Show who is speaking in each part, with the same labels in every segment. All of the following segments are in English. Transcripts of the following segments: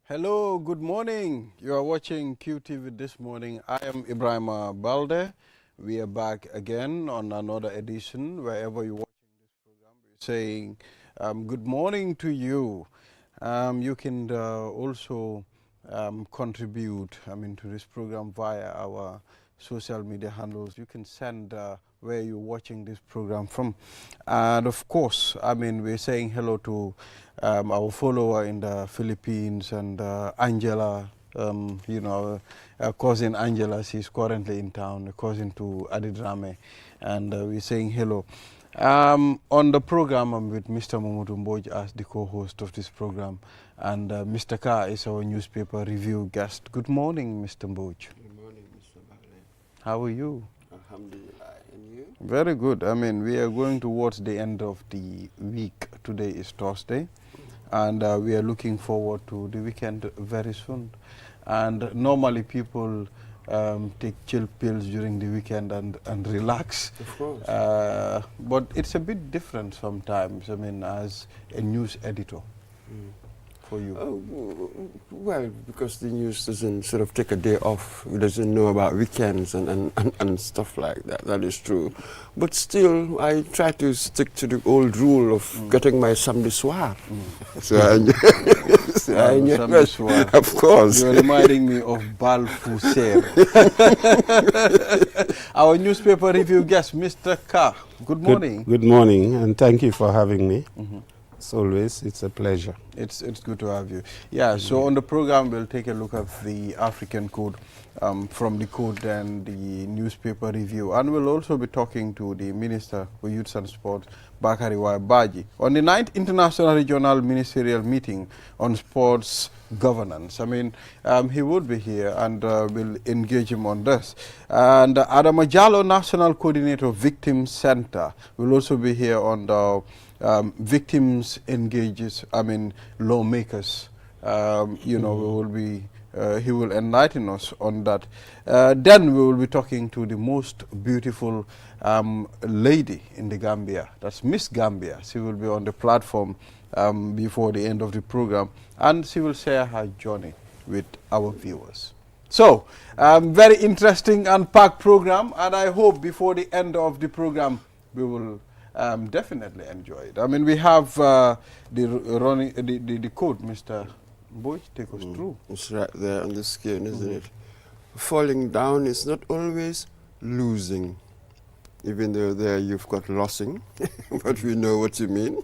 Speaker 1: Hello, good morning. You are watching QTV this morning. I am Ibrahim Balde. We are back again on another edition. Wherever you're watching this program, we're saying good morning to you. You can also contribute, to this program via our social media handles. You can send where you're watching this program from. And of course, we're saying hello to our follower in the Philippines and Angela, our cousin Angela, she's currently in town, a cousin to Adidrame, and we're saying hello. On the program, I'm with Mr. Momodu Mboj as the co-host of this program, and Mr. Ka is our newspaper review guest. Good morning, Mr. Mboj.
Speaker 2: Good morning, Mr. Bahle.
Speaker 1: How are you?
Speaker 2: Alhamdulillah. And you?
Speaker 1: Very good. We are going towards the end of the week. Today is Thursday, and we are looking forward to the weekend very soon. And normally people take chill pills during the weekend and relax.
Speaker 2: Of course.
Speaker 1: But it's a bit different sometimes, as a news editor for you.
Speaker 2: Well, because the news doesn't sort of take a day off, it doesn't know about weekends and stuff like that. That is true. But still, I try to stick to the old rule of getting my samedi soir. So
Speaker 1: Samedi soir.
Speaker 2: Of course.
Speaker 1: You're reminding me of Bal Fusser. Our newspaper review guest, Mr. Ka. Good morning.
Speaker 3: Good morning, and thank you for having me. As always, it's a pleasure.
Speaker 1: It's good to have you. Yeah, so on the program, we'll take a look at the African code from the code and the newspaper review. And we'll also be talking to the Minister for Youth and Sport, Bakari Baji, on the 9th International Regional Ministerial Meeting on Sports Governance. He would be here, and we'll engage him on this. And Adama Jallo, National Coordinator of Victim Center, will also be here on the victims engages, lawmakers. We will be, he will enlighten us on that. Then we will be talking to the most beautiful lady in the Gambia. That's Miss Gambia. She will be on the platform before the end of the program, and she will share her journey with our viewers. So, very interesting and packed program, and I hope before the end of the program we will definitely enjoy it. We have the code, Mr. Boy, take us through.
Speaker 2: It's right there on the screen, isn't it? Falling down is not always losing, even though there you've got losing, but we know what you mean.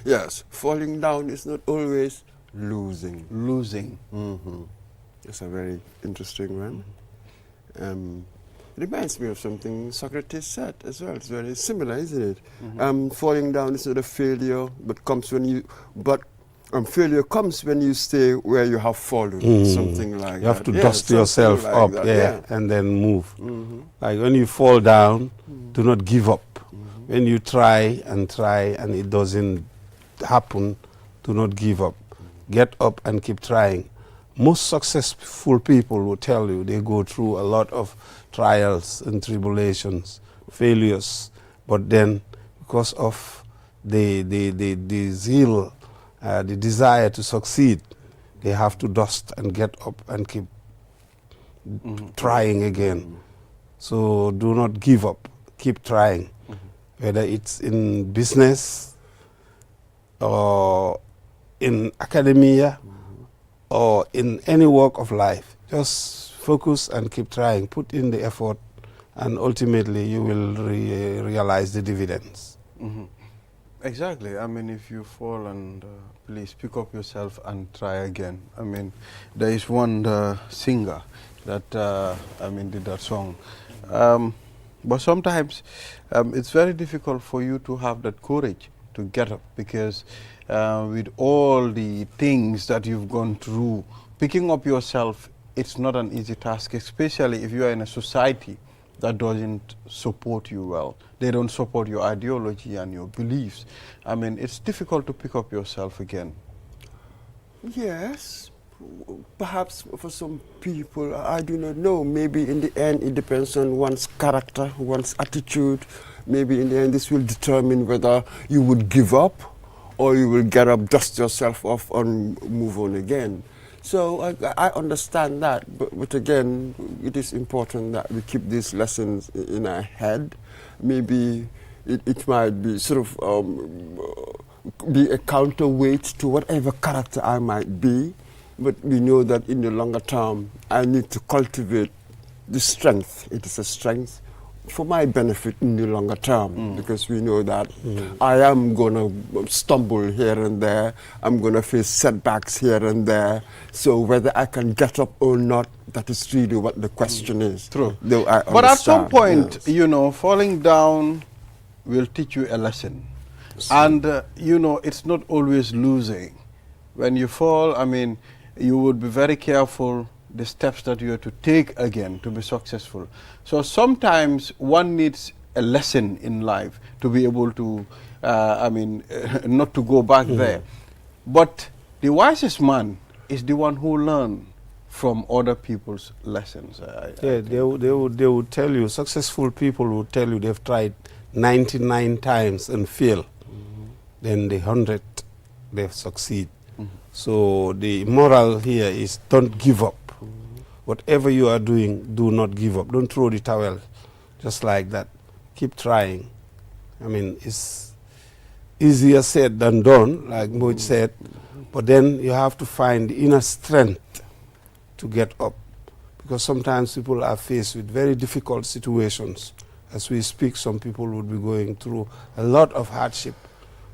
Speaker 2: Yes, falling down is not always losing.
Speaker 1: Losing.
Speaker 2: It's a very interesting one. Reminds me of something Socrates said as well. It's very similar, isn't it? Falling down is not a failure, but comes when you. But failure comes when you stay where you have fallen. Something like that.
Speaker 3: You have to dust yourself up, and then move. Like when you fall down, do not give up. When you try and it doesn't happen, do not give up. Get up and keep trying. Most successful people will tell you they go through a lot of trials and tribulations, failures, but then because of the zeal, the desire to succeed, they have to dust and get up and keep trying again. So do not give up, keep trying, whether it's in business or in academia, or in any walk of life. Just focus and keep trying. Put in the effort, and ultimately you will realize the dividends.
Speaker 1: Exactly. If you fall, and please pick up yourself and try again. There is one singer that did that song. But sometimes it's very difficult for you to have that courage to get up, because with all the things that you've gone through, picking up yourself, it's not an easy task, especially if you are in a society that doesn't support you well. They don't support your ideology and your beliefs. It's difficult to pick up yourself again.
Speaker 2: Yes, perhaps for some people, I do not know. Maybe in the end it depends on one's character, one's attitude. Maybe in the end this will determine whether you would give up or you will get up, dust yourself off and move on again. So I understand that, but again, it is important that we keep these lessons in our head. Maybe it might be sort of be a counterweight to whatever character I might be, but we know that in the longer term, I need to cultivate the strength. It is a strength for my benefit in the longer term, because we know that I am going to stumble here and there. I'm going to face setbacks here and there. So whether I can get up or not, that is really what the question is.
Speaker 1: True.
Speaker 2: Though I
Speaker 1: but at some
Speaker 2: understand,
Speaker 1: point,
Speaker 2: yes.
Speaker 1: you know, falling down will teach you a lesson. And, you know, it's not always losing. When you fall, I mean, you would be very careful the steps that you have to take again to be successful. So sometimes one needs a lesson in life to be able to, not to go back there. But the wisest man is the one who learns from other people's lessons.
Speaker 3: They would tell you, successful people would tell you they've tried 99 times and fail. Then the 100th, they succeed. So the moral here is don't give up. Whatever you are doing, do not give up. Don't throw the towel just like that. Keep trying. I mean, it's easier said than done, like Moj said, but then you have to find the inner strength to get up, because sometimes people are faced with very difficult situations. As we speak, some people would be going through a lot of hardship,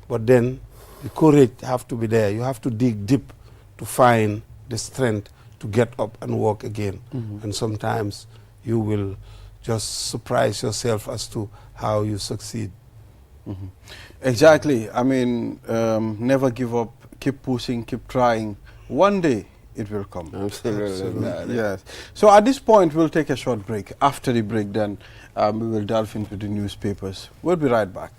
Speaker 3: but then the courage have to be there. You have to dig deep to find the strength to get up and walk again. And sometimes you will just surprise yourself as to how you succeed.
Speaker 1: Exactly. I mean, never give up, keep pushing, keep trying. One day it will come.
Speaker 2: Absolutely.
Speaker 1: Yes. So at this point, we'll take a short break. After the break, then we will delve into the newspapers. We'll be right back.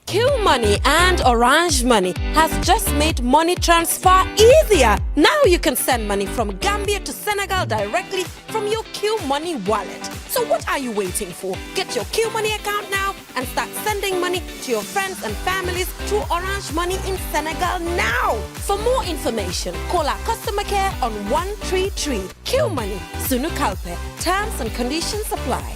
Speaker 4: Q Money and Orange Money has just made money transfer easier. Now you can send money from Gambia to Senegal directly from your Q Money wallet. So what are you waiting for? Get your Q Money account now and start sending money to your friends and families through Orange Money in Senegal now. For more information, call our customer care on 133. Q Money, Sunu Kalpe. Terms and conditions apply.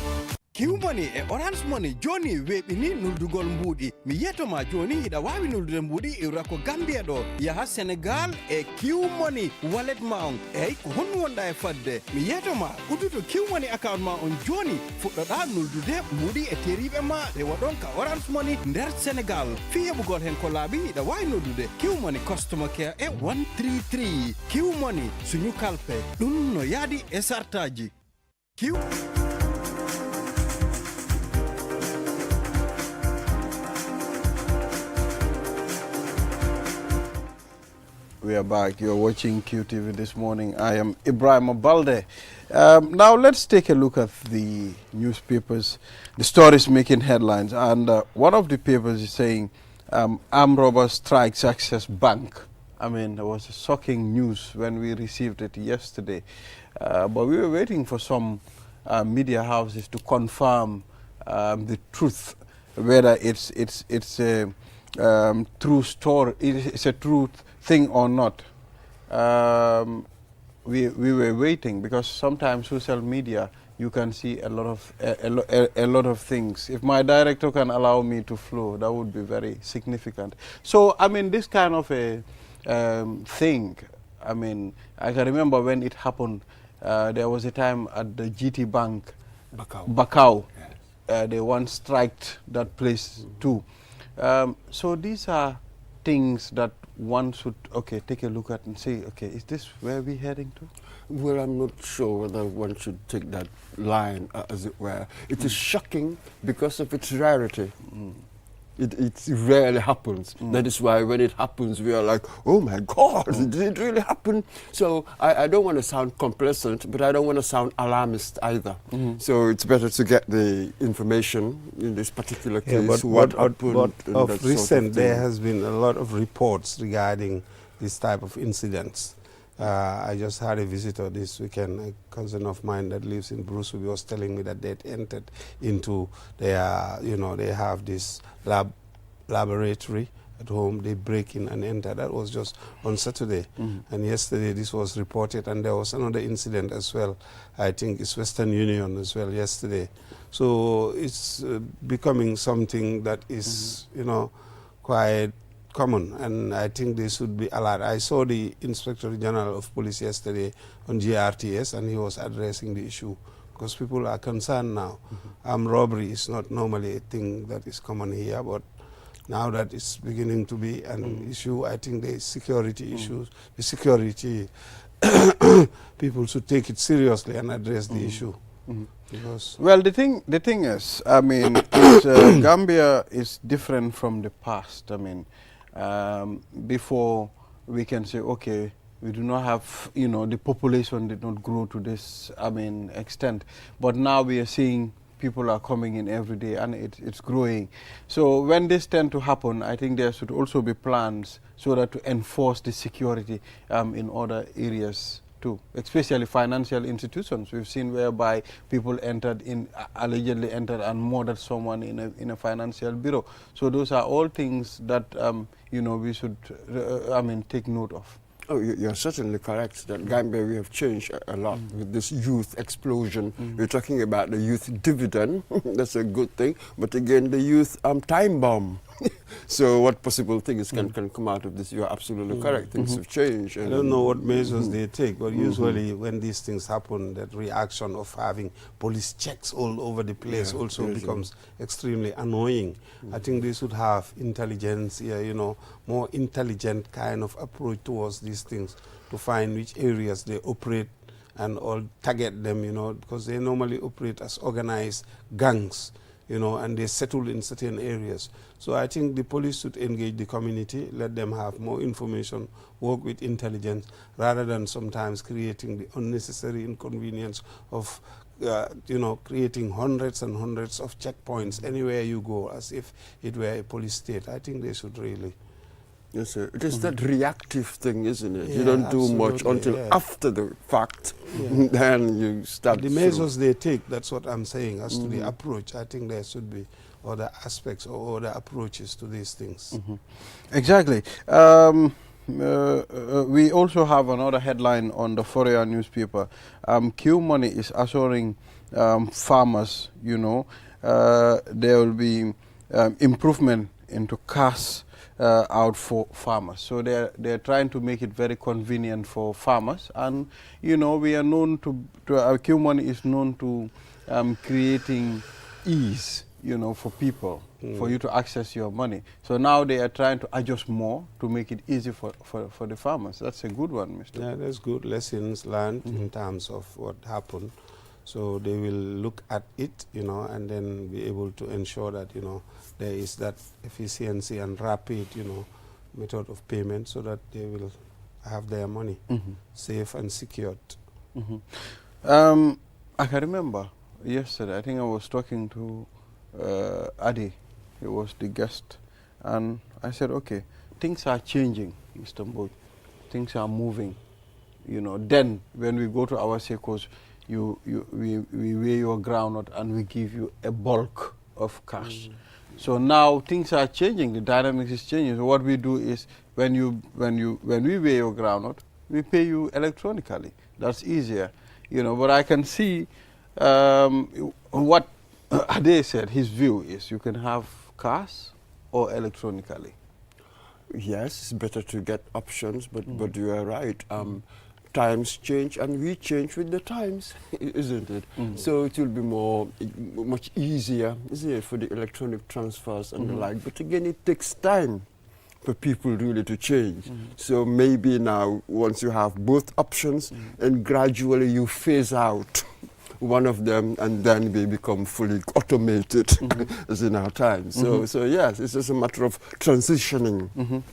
Speaker 5: Q-Money e Orange Money joni weɓini nuldugol mbuɗi mi yetoma joni ida wawi nuldude mbuɗi iwra ko Gambia ɗo yaha Senegal e Q-Money wallet ma on eyyi ko honno wonɗa e fadde mi yetoma udduto Q-Money account ma on joni fuɗɗoɗa nuldude mbuɗi e teriɓe ma rewa ɗon ka Orange Money nder Senegal fi heɓugol hen ko laaɓi ida wawi noddude Q-Money customer care e 133 Q-Money suñu kalpe ɗum no yaadi e sartaji Q.
Speaker 1: We are back. You're watching QTV this morning. I am Ibrahim Abalde. Now let's take a look at the newspapers, the stories making headlines. And one of the papers is saying, armed robbers strikes Access Bank. I mean, there was a shocking news when we received it yesterday. But we were waiting for some media houses to confirm the truth, whether it's a true story, it's a truth thing or not. We were waiting, because sometimes social media you can see a lot of things. If my director can allow me to flow, that would be very significant. So I mean, this kind of a thing, I mean, I can remember when it happened. There was a time at the GT Bank, Bakau. Yes. They once striked that place too. So these are things that one should, take a look at and say, is this where we're heading to?
Speaker 2: Well, I'm not sure whether one should take that line, as it were. It is shocking because of its rarity. It rarely happens. That is why when it happens, we are like, oh my God, did it really happen? So I don't want to sound complacent, but I don't want to sound alarmist either. So it's better to get the information in this particular case.
Speaker 3: But of recent, there has been a lot of reports regarding this type of incidents. I just had a visitor this weekend, a cousin of mine that lives in Bruce, who was telling me that they'd entered into their, they have this laboratory, at home, they break in and enter. That was just on Saturday. And yesterday this was reported, and there was another incident as well. I think it's Western Union as well yesterday. So it's becoming something that is, you know, quite common, and I think they should be alert. I saw the Inspector General of Police yesterday on GRTS, and he was addressing the issue because people are concerned now. Robbery is not normally a thing that is common here, but now that it's beginning to be an issue, I think there is security issues. The security people should take it seriously and address the issue.
Speaker 1: Well, the thing is, I mean, Gambia is different from the past. I mean, before we can say, okay, we do not have, you know, the population did not grow to this, I mean, extent. But now we are seeing people are coming in every day, and it's growing. So when this tend to happen, I think there should also be plans so that to enforce the security in other areas too, especially financial institutions. We've seen whereby people allegedly entered and murdered someone in a financial bureau. So those are all things that you know, we should take note of.
Speaker 2: Oh, you're certainly correct that Gambia, we have changed a lot with this youth explosion. We're talking about the youth dividend. That's a good thing. But again, the youth time bomb. So what possible things can come out of this? You're absolutely correct. Things have changed.
Speaker 3: I don't know what measures they take, but usually when these things happen, that reaction of having police checks all over the place also becomes extremely annoying. I think they should have intelligence, you know, more intelligent kind of approach towards these things to find which areas they operate and all target them, you know, because they normally operate as organized gangs, you know, and they settle in certain areas. So I think the police should engage the community, let them have more information, work with intelligence, rather than sometimes creating the unnecessary inconvenience of, you know, creating hundreds and hundreds of checkpoints anywhere you go as if it were a police state. I think they should really.
Speaker 2: Yes, sir. It is that reactive thing, isn't it?
Speaker 3: Yeah,
Speaker 2: you don't do much until after the fact. Then you start.
Speaker 3: The measures they take, that's what I'm saying. As to the approach, I think there should be other aspects or other approaches to these things.
Speaker 1: Exactly. We also have another headline on the Fourier newspaper. Q Money is assuring farmers, you know, there will be improvement into cash out for farmers. So they're trying to make it very convenient for farmers, and you know, we are known to Q Money is known to creating ease, you know, for people, for you to access your money. So now they are trying to adjust more to make it easy for the farmers. That's a good one, Mr.
Speaker 3: Yeah, that's good. Lessons learned in terms of what happened. So they will look at it, you know, and then be able to ensure that, you know, there is that efficiency and rapid, you know, method of payment so that they will have their money safe and secured.
Speaker 1: I can remember yesterday, I think I was talking to Adi, he was the guest, and I said, okay, things are changing, Mr. Mbod. Things are moving, you know. Then when we go to our circles, we weigh your groundnut and we give you a bulk of cash. So now things are changing, the dynamics is changing. So what we do is when we weigh your groundnut, we pay you electronically. That's easier, you know. But I can see what Ade said, his view is you can have cash or electronically.
Speaker 2: Yes, it's better to get options, but you are right. Times change and we change with the times, isn't it? So it will be much easier, isn't it, for the electronic transfers and the like. But again, it takes time for people really to change. So maybe now, once you have both options, and gradually you phase out one of them, and then they become fully automated as in our time. So yes, it's just a matter of transitioning.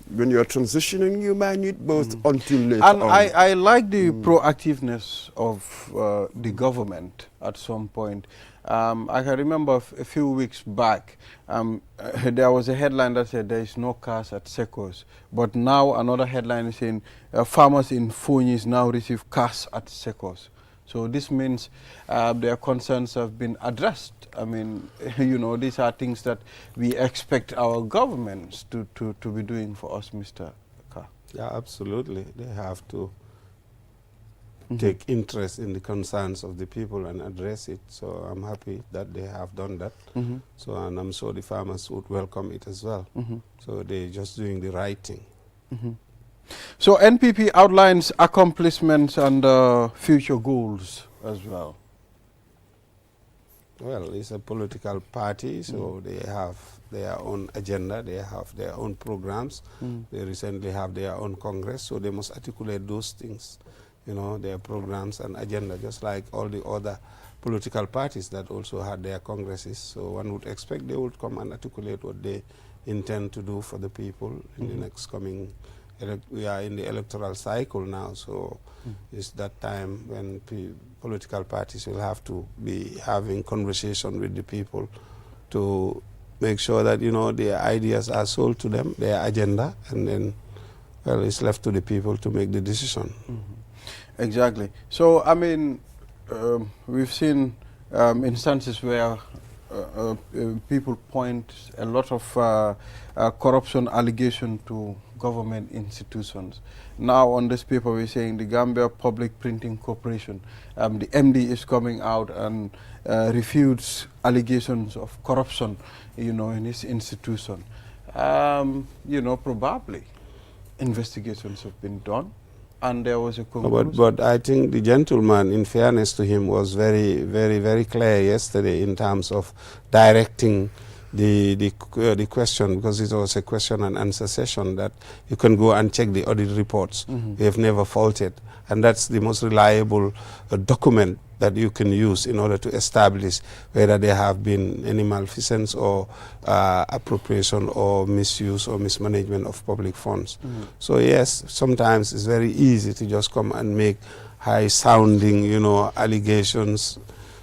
Speaker 2: When you're transitioning, you might need both until later
Speaker 1: And
Speaker 2: on.
Speaker 1: I like the proactiveness of the government at some point. I can remember a few weeks back, there was a headline that said there is no cash at Secos. But now another headline is saying farmers in Funis now receive cash at Secos. So this means their concerns have been addressed. I mean, you know, these are things that we expect our governments to be doing for us, Mr. Ka.
Speaker 3: Yeah, absolutely. They have to take interest in the concerns of the people and address it. So I'm happy that they have done that. So, and I'm sure the farmers would welcome it as well. So they're just doing the right thing.
Speaker 1: So NPP outlines accomplishments and future goals as well.
Speaker 3: Well, it's a political party, so they have their own agenda, they have their own programs. They recently have their own congress, so they must articulate those things, you know, their programs and agenda, just like all the other political parties that also had their congresses. So one would expect they would come and articulate what they intend to do for the people in the next coming. We are in the electoral cycle now, so it's that time when political parties will have to be having conversation with the people to make sure that, you know, their ideas are sold to them, their agenda, and then, well, it's left to the people to make the decision.
Speaker 1: Exactly. So, I mean, we've seen instances where people point a lot of corruption allegation to government institutions. Now on this paper we're saying the Gambia Public Printing Corporation, the MD is coming out and refutes allegations of corruption, you know, in his institution. You know, probably investigations have been done and there was a conclusion.
Speaker 3: But I think the gentleman, in fairness to him, was very clear yesterday in terms of directing the question, because it was a question and answer session, that you can go and check the audit reports. We have never faulted, and that's the most reliable document that you can use in order to establish whether there have been any malfeasance or appropriation or misuse or mismanagement of public funds. So yes, sometimes it's very easy to just come and make high-sounding, you know, allegations.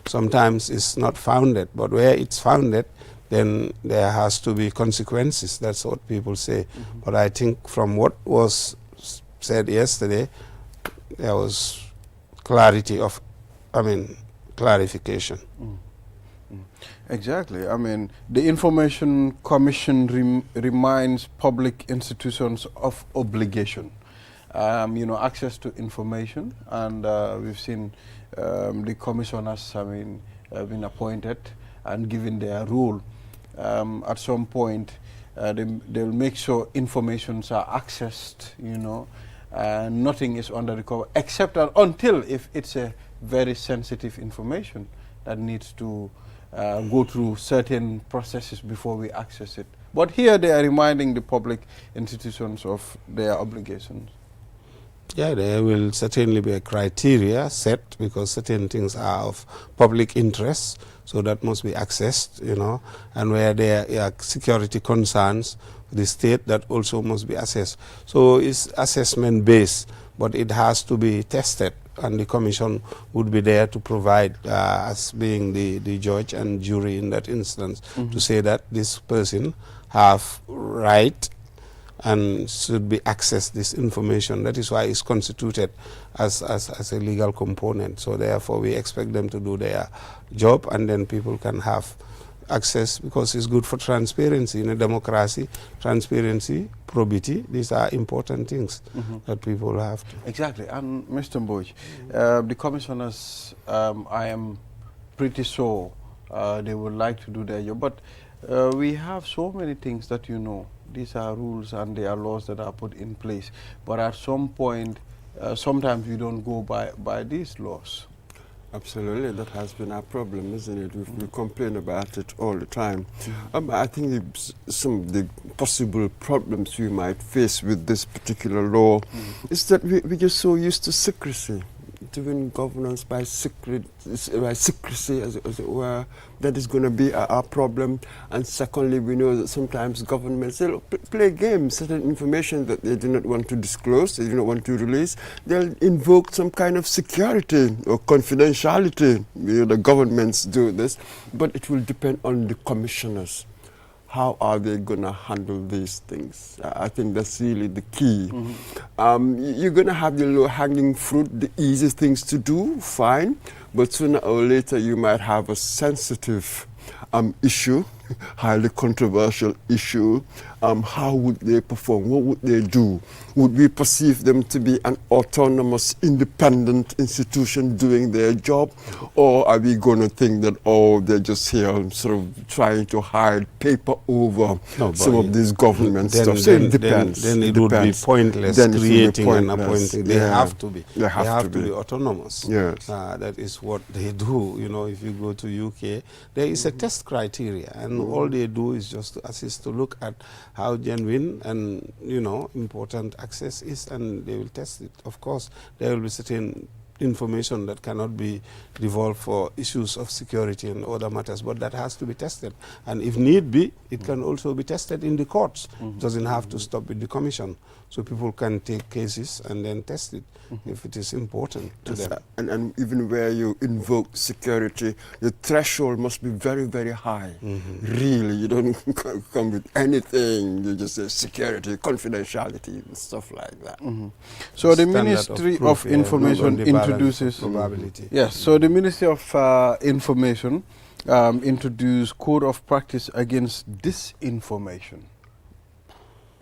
Speaker 3: Sometimes it's not founded, but where it's founded, then there has to be consequences. That's what people say. But I think from what was said yesterday, there was clarity of, clarification.
Speaker 1: Exactly. I mean, the Information Commission reminds public institutions of obligation. You know, access to information, and we've seen the commissioners, been appointed and given their role. At some point, they'll make sure informations are accessed, you know, nothing is under the cover, except until if it's a very sensitive information that needs to go through certain processes before we access it. But here they are reminding the public institutions of their obligations.
Speaker 3: Yeah, there will certainly be a criteria set, because certain things are of public interest, so that must be accessed, you know, and where there are security concerns, the state, that also must be assessed. So it's assessment based, but it has to be tested, and the commission would be there to provide, as being the judge and jury in that instance, to say that this person have right and should be accessed this information. That is why it's constituted as a legal component. So therefore we expect them to do their job, and then people can have access, because it's good for transparency in a democracy. Transparency, probity, these are important things that people have to.
Speaker 1: Exactly. And Mr. Mboj, the commissioners, I am pretty sure they would like to do their job, but we have so many things that, you know, these are rules and there are laws that are put in place. But at some point, sometimes we don't go by these laws.
Speaker 2: Absolutely, that has been our problem, isn't it? We complain about it all the time. I think some of the possible problems we might face with this particular law is that we're just so used to secrecy, doing governance by secrecy, as it were. That is going to be our problem. And secondly, we know that sometimes governments play games, certain information that they do not want to disclose, they do not want to release. They'll invoke some kind of security or confidentiality. You know, the governments do this, but it will depend on the commissioners. how are they going to handle these things? I think that's really the key. You're going to have the low-hanging fruit, the easy things to do, fine, but sooner or later you might have a sensitive issue, highly controversial issue. How would they perform? What would they do? Would we perceive them to be an autonomous, independent institution doing their job? Or are we going to think that, oh, they're just here sort of trying to hide, paper over some of these government stuff? So it depends.
Speaker 3: Then it would be pointless creating and appointing. They have to be. They have to be autonomous.
Speaker 2: Yes.
Speaker 3: That is what they do. You know, if you go to UK, there is a test criteria, and all they do is just to assist to look at how genuine and, you know, important access is, and they will test it. Of course, there will be certain information that cannot be devolved for issues of security and other matters, but that has to be tested. And if need be, it can also be tested in the courts. It doesn't have to stop with the commission. So people can take cases and then test it if it is important to them.
Speaker 2: And even where you invoke security, the threshold must be very, very high. Really, you don't come with anything. You just say security, confidentiality, and stuff like that.
Speaker 1: So the Ministry of Information introduces...
Speaker 3: probability.
Speaker 1: Yes, so the Ministry of Information introduced Code of Practice Against Disinformation.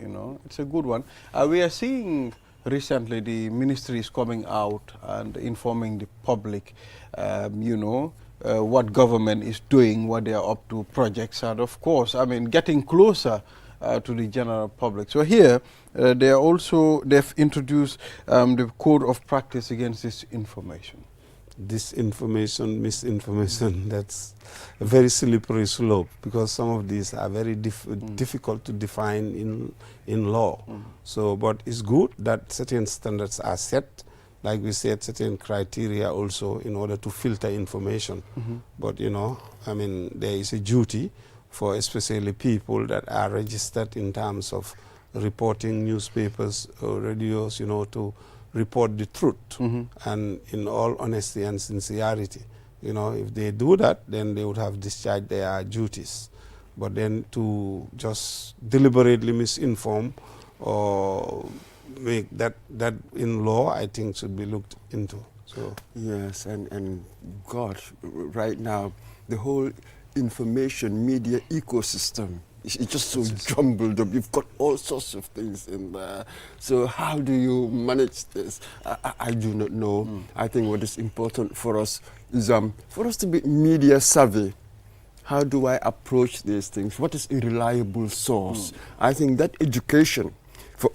Speaker 1: You know, it's a good one. We are seeing recently the ministry is coming out and informing the public, you know, what government is doing, what they are up to, projects, and of course, I mean, getting closer to the general public. So here, they've introduced the Code of Practice Against Disinformation.
Speaker 3: Disinformation, misinformation, that's a very slippery slope, because some of these are very difficult to define in law. So, but it's good that certain standards are set, like we said, certain criteria also in order to filter information. But, you know, I mean, there is a duty for especially people that are registered in terms of reporting newspapers or radios, you know, to report the truth and in all honesty and sincerity. You know, if they do that, then they would have discharged their duties. But then to just deliberately misinform or make that in law, I think should be looked into. So
Speaker 2: yes, and God, right now, the whole information media ecosystem, it's just so jumbled up. You've got all sorts of things in there. So how do you manage this? I do not know. I think what is important for us is for us to be media savvy. How do I approach these things? What is a reliable source? I think that education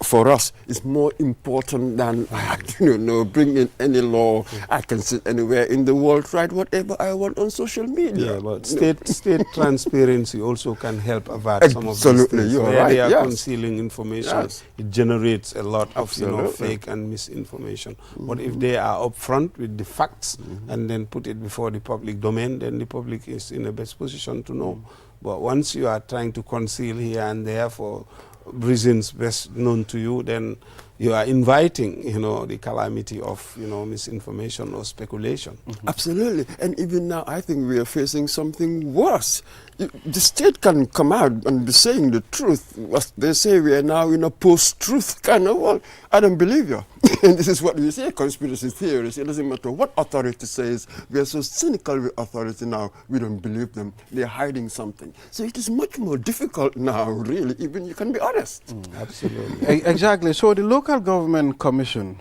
Speaker 2: for us is more important than, I don't know, bring in any law. I can sit anywhere in the world, write whatever I want on social media.
Speaker 3: Yeah, but state transparency also can help avert some of these things.
Speaker 2: You're
Speaker 3: where
Speaker 2: right.
Speaker 3: they are concealing information, it generates a lot of, you know, fake and misinformation. But if they are upfront with the facts and then put it before the public domain, then the public is in the best position to know. But once you are trying to conceal here and there for reasons best known to you, then you are inviting, you know, the calamity of, you know, misinformation or speculation.
Speaker 2: Absolutely. And even now, I think we are facing something worse. The state can come out and be saying the truth. They say we are now in a post-truth kind of world. I don't believe you. And this is what we say, conspiracy theories. It doesn't matter what authority says. We are so cynical with authority now, we don't believe them. They're hiding something. So it is much more difficult now, really, even you can be honest.
Speaker 3: Absolutely.
Speaker 1: Exactly. So the Local Government Commission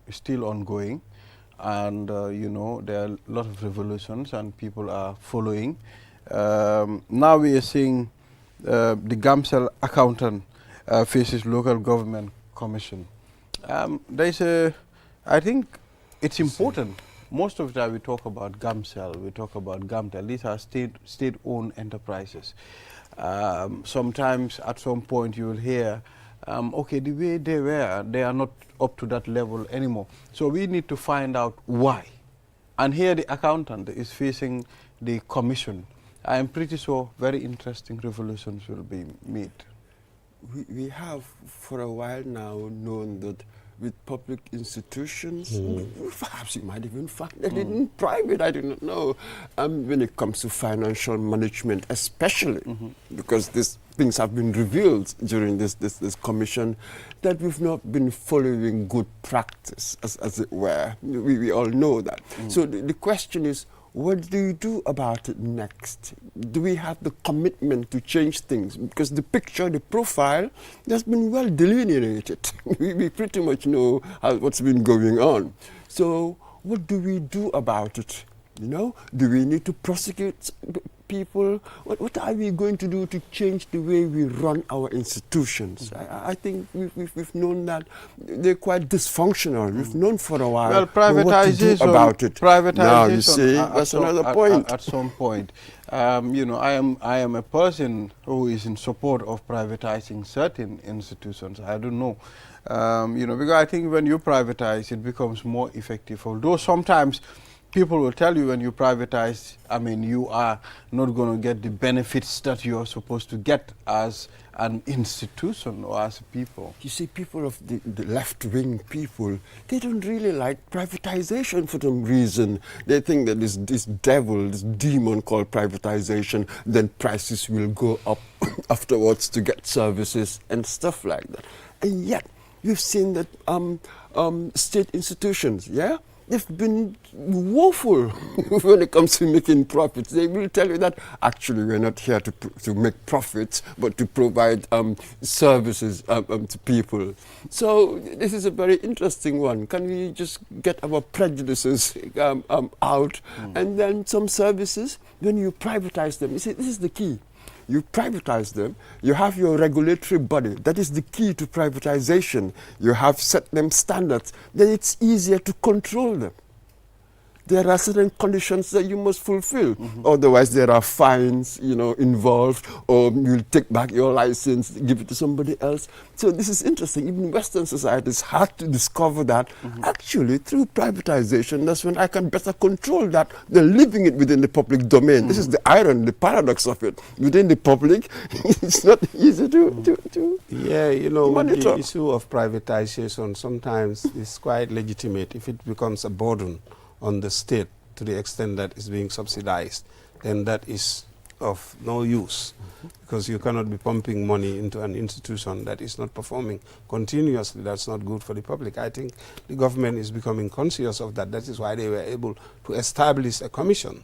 Speaker 1: is still ongoing. And, you know, there are a lot of revolutions and people are following. Now we are seeing the Gamcell accountant faces Local Government Commission. I think it's important. Most of the time we talk about Gamcell, we talk about Gamtel. These are state-owned enterprises. Sometimes at some point you will hear, okay, the way they were, they are not up to that level anymore. So we need to find out why. And here the accountant is facing the commission. I am pretty sure very interesting revolutions will be made.
Speaker 2: We have for a while now known that with public institutions. Perhaps you might even find that in private, I do not know. When it comes to financial management, especially, because these things have been revealed during this commission, that we've not been following good practice, as it were. We all know that. So the question is, what do you do about it next? Do we have the commitment to change things? Because the picture, the profile, has been well delineated. we pretty much know what's been going on. So what do we do about it? You know, do we need to prosecute people? What are we going to do to change the way we run our institutions? I think we've known that they're quite dysfunctional. We've known for a while.
Speaker 1: Well, privatization,
Speaker 2: what to do about it.
Speaker 1: Privatization.
Speaker 2: Now you see, that's another point.
Speaker 1: At some point, you know, I am a person who is in support of privatizing certain institutions. I don't know. You know, because I think when you privatize, it becomes more effective. Although sometimes people will tell you when you privatize, I mean, you are not going to get the benefits that you are supposed to get as an institution or as a people.
Speaker 2: You see, people of the left-wing people, they don't really like privatization for some reason. They think that this devil, this demon called privatization, then prices will go up afterwards to get services and stuff like that. And yet, you've seen that state institutions, yeah? They've been woeful when it comes to making profits. They will tell you that actually we're not here to make profits, but to provide services to people. So this is a very interesting one. Can we just get our prejudices out? And then some services, when you privatize them, you see, this is the key. You privatize them, you have your regulatory body. That is the key to privatization. You have set them standards. Then it's easier to control them. There are certain conditions that you must fulfill. Otherwise, there are fines, you know, involved, or you'll take back your license, give it to somebody else. So this is interesting. Even Western societies had to discover that actually through privatization, that's when I can better control that than leaving it within the public domain. This is the irony, the paradox of it. Within the public, it's not easy to
Speaker 3: yeah, you know,
Speaker 2: monitor.
Speaker 3: The issue of privatization sometimes is quite legitimate if it becomes a burden on the state to the extent that it's being subsidized, then that is of no use, because you cannot be pumping money into an institution that is not performing continuously. That's not good for the public. I think the government is becoming conscious of that. That is why they were able to establish a commission,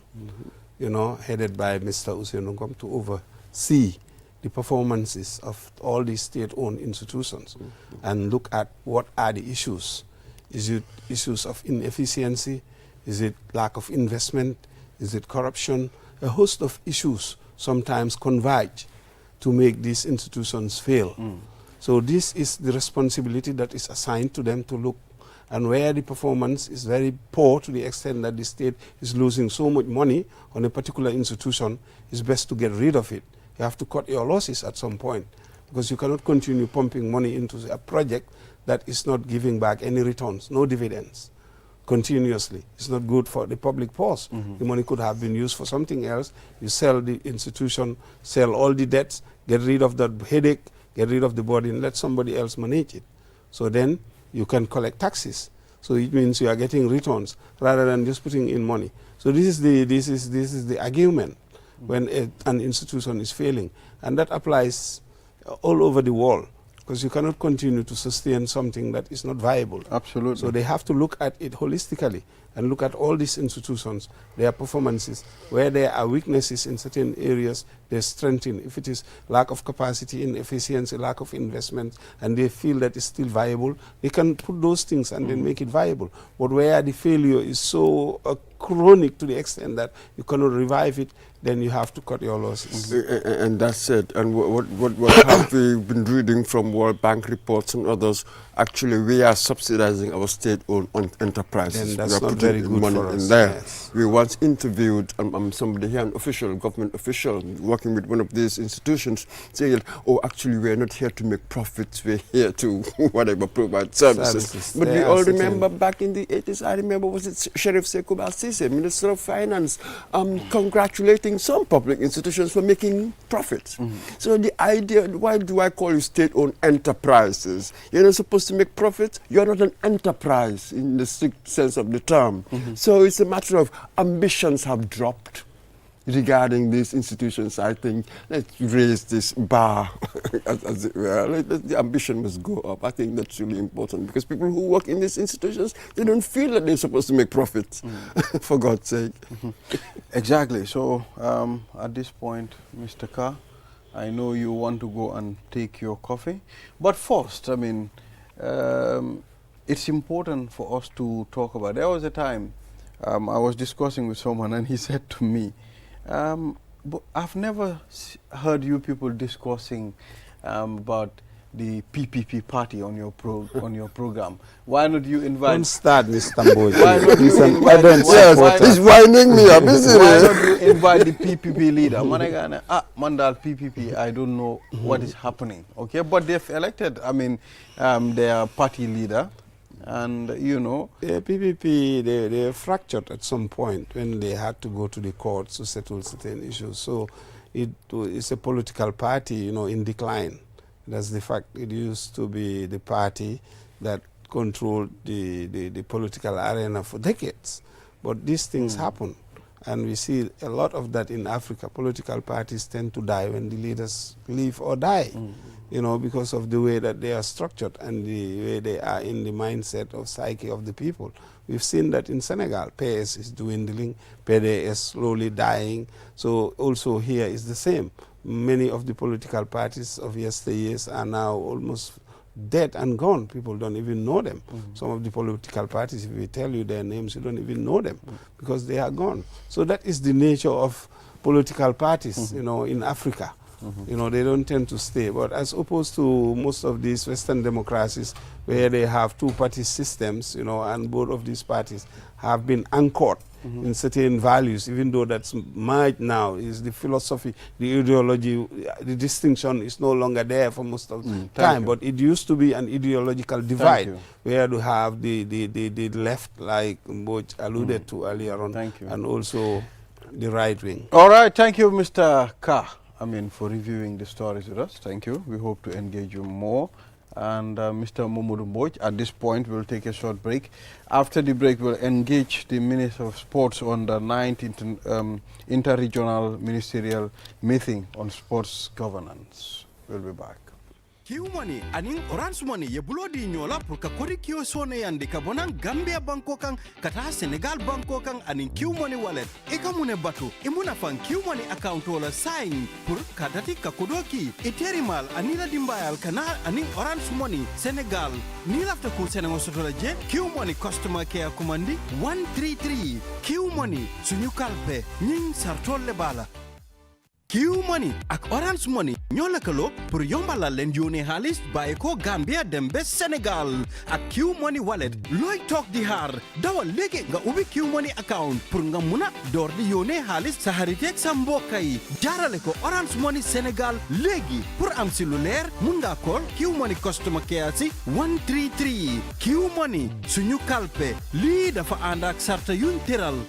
Speaker 3: you know, headed by Mr. Usenungom, to oversee the performances of all these state-owned institutions and look at what are the issues. Is it issues of inefficiency? Is it lack of investment? Is it corruption? A host of issues sometimes converge to make these institutions fail. So this is the responsibility that is assigned to them to look, and where the performance is very poor to the extent that the state is losing so much money on a particular institution, it's best to get rid of it. You have to cut your losses at some point, because you cannot continue pumping money into a project that is not giving back any returns, no dividends, continuously. It's not good for the public purse. The money could have been used for something else. You sell the institution, sell all the debts, get rid of the headache, get rid of the burden, let somebody else manage it. So then you can collect taxes. So it means you are getting returns rather than just putting in money. So this is the argument when an institution is failing, and that applies all over the world, because you cannot continue to sustain something that is not viable.
Speaker 1: Absolutely.
Speaker 3: So they have to look at it holistically and look at all these institutions, their performances. Where there are weaknesses in certain areas, they strengthen. If it is lack of capacity, inefficiency, lack of investment, and they feel that it's still viable, they can put those things and then make it viable. But where the failure is so chronic to the extent that you cannot revive it, then you have to cut your losses.
Speaker 2: And that's it. And what have we been reading from World Bank reports and others? Actually, we are subsidizing our state-owned enterprises.
Speaker 3: Then that's
Speaker 2: we are
Speaker 3: not
Speaker 2: putting
Speaker 3: very good
Speaker 2: money
Speaker 3: for us.
Speaker 2: in there.
Speaker 3: Yes.
Speaker 2: We once interviewed somebody here, an official, government official, working with one of these institutions, saying, "Oh, actually, we are not here to make profits. We're here to whatever provide services." But we all remember back in the 80s. I remember, was it Sheriff Sekou Bassi? say, Minister of Finance, congratulating some public institutions for making profits. So the idea, why do I call you state-owned enterprises? You're not supposed to make profits. You're not an enterprise in the strict sense of the term. So it's a matter of ambitions have dropped regarding these institutions. I think let's raise this bar, as it were. The ambition must go up. I think that's really important because people who work in these institutions, they don't feel that they're supposed to make profits, for God's sake.
Speaker 1: Exactly. So at this point, Mr. Carr, I know you want to go and take your coffee. But first, I mean, it's important for us to talk about. There was a time I was discussing with someone and he said to me, but I've never heard you people discussing about the PPP party on your program. Why not you invite?
Speaker 3: Don't start, Mr. Mboji.
Speaker 1: Why not you invite?
Speaker 2: Yes, he's winding me up, isn't
Speaker 1: Why
Speaker 2: it?
Speaker 1: not you invite the PPP leader? Managana, Mandal PPP. I don't know what is happening. Okay, but they've elected. I mean, their party leader. And, you know,
Speaker 3: the PPP, they fractured at some point when they had to go to the courts to settle certain issues. So it's a political party, you know, in decline. That's the fact. It used to be the party that controlled the political arena for decades. But these things happen. And we see a lot of that in Africa. Political parties tend to die when the leaders leave or die. You know, because of the way that they are structured and the way they are in the mindset of psyche of the people. We've seen that in Senegal. PS is dwindling, PDS slowly dying. So also here is the same. Many of the political parties of yesteryears are now almost dead and gone. People don't even know them. Some of the political parties, if we tell you their names, you don't even know them because they are gone. So that is the nature of political parties, you know, in Africa. You know, they don't tend to stay. But as opposed to most of these Western democracies where they have two-party systems, you know, and both of these parties have been anchored in certain values, even though that's might now is the philosophy, the ideology, the distinction is no longer there for most of the time. But it used to be an ideological divide where you have the left, like Mboj alluded to earlier on, and also the right wing.
Speaker 1: All right, thank you, Mr. Carr. I mean, for reviewing the stories with us. Thank you. We hope to engage you more. And Mr. Momodu Mboj, at this point, we'll take a short break. After the break, we'll engage the Minister of Sports on the 9th Inter-Regional Ministerial Meeting on Sports Governance. We'll be back.
Speaker 5: Kiu money aning orange money ye bulodi nyola pour ka kori kio sone yandi ka bonan Gambia banko kang kata Senegal banko kang aning Kiu money wallet eka mune batu imuna fan Kiu money account wala sign pour kadati ka kodoki iterimal anila dimbayal kana aning orange money Senegal ni lafta ku Senegal sotola je Kiu money customer care commandi 133 Kiu money sunyu kalpe nying sartolle bala Kiu Money ak Orange Money ñoo lëkkaloo pour yombalal leen yónnee xaalis bàyyi ko Gambia dem ba Sénégal ak Kiu Money wallet looy toog di xaar dawal léegi nga ubbi Kiu Money account pour nga mun a door di yónnee xaalis sa xariteeg sa mbokk yi jaarale ko Orange Money Sénégal léegi pour am si lu leer mun nga call Kiu Money customer care si 133 Kiu Money suñu kalpe lii dafa ànd ak sarta yuñ tëral.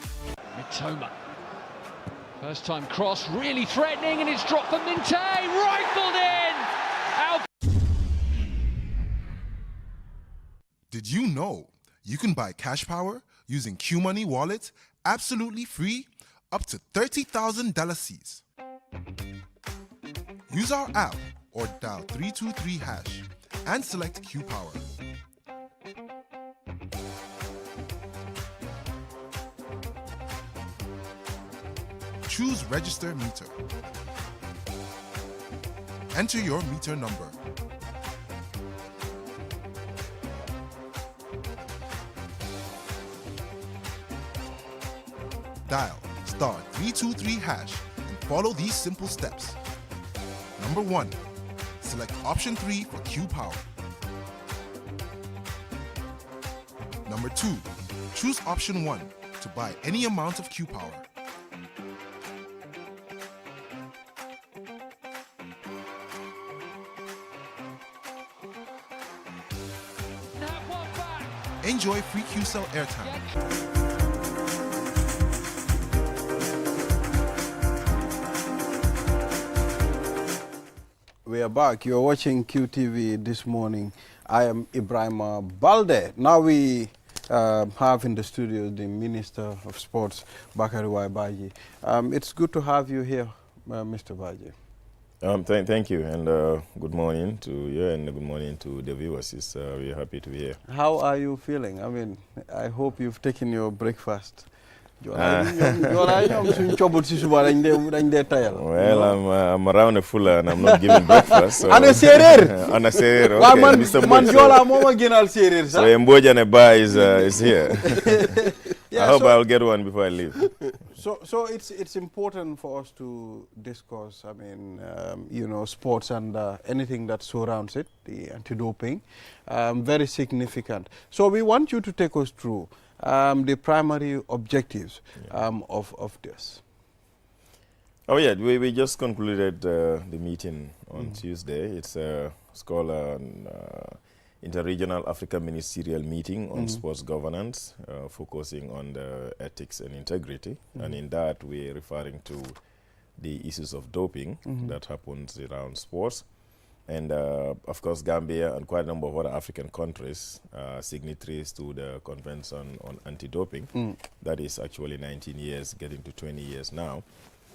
Speaker 6: First time cross, really threatening, and it's dropped for Minte, rifled in! Out.
Speaker 7: Did you know you can buy cash power using Q Money Wallet absolutely free up to 30,000 $. Use our app or dial 323# and select Q Power. Choose Register Meter. Enter your meter number. Dial *323# and follow these simple steps. Number 1, select option 3 for Q Power. Number 2, choose option 1 to buy any amount of Q Power. Enjoy free QCell airtime.
Speaker 1: We are back. You're watching QTV this morning. I am Ibrahima Balde. Now we have in the studio the Minister of Sports, Bakari Baji. It's good to have you here, Mr. Baji.
Speaker 8: Thank you, and good morning to you, and good morning to the viewers. We're happy to be here.
Speaker 1: How are you feeling? I mean, I hope you've taken your breakfast.
Speaker 8: Well, I'm around a fuller and I'm not giving breakfast. So
Speaker 1: Ana serer.
Speaker 8: Ana serer. Okay, Mr. Mboja. So Mboja Neba is here. Yeah, I hope I'll get one before I leave.
Speaker 1: So it's important for us to discuss, I mean, you know, sports and anything that surrounds it, the anti-doping, very significant. So we want you to take us through the primary objectives of this.
Speaker 8: Oh yeah, we just concluded the meeting on Tuesday. It's called an Interregional Africa Ministerial Meeting on Sports Governance, focusing on the ethics and integrity. And in that, we're referring to the issues of doping that happens around sports. And of course, Gambia and quite a number of other African countries are signatories to the Convention on Anti-Doping. That is actually 19 years, getting to 20 years now.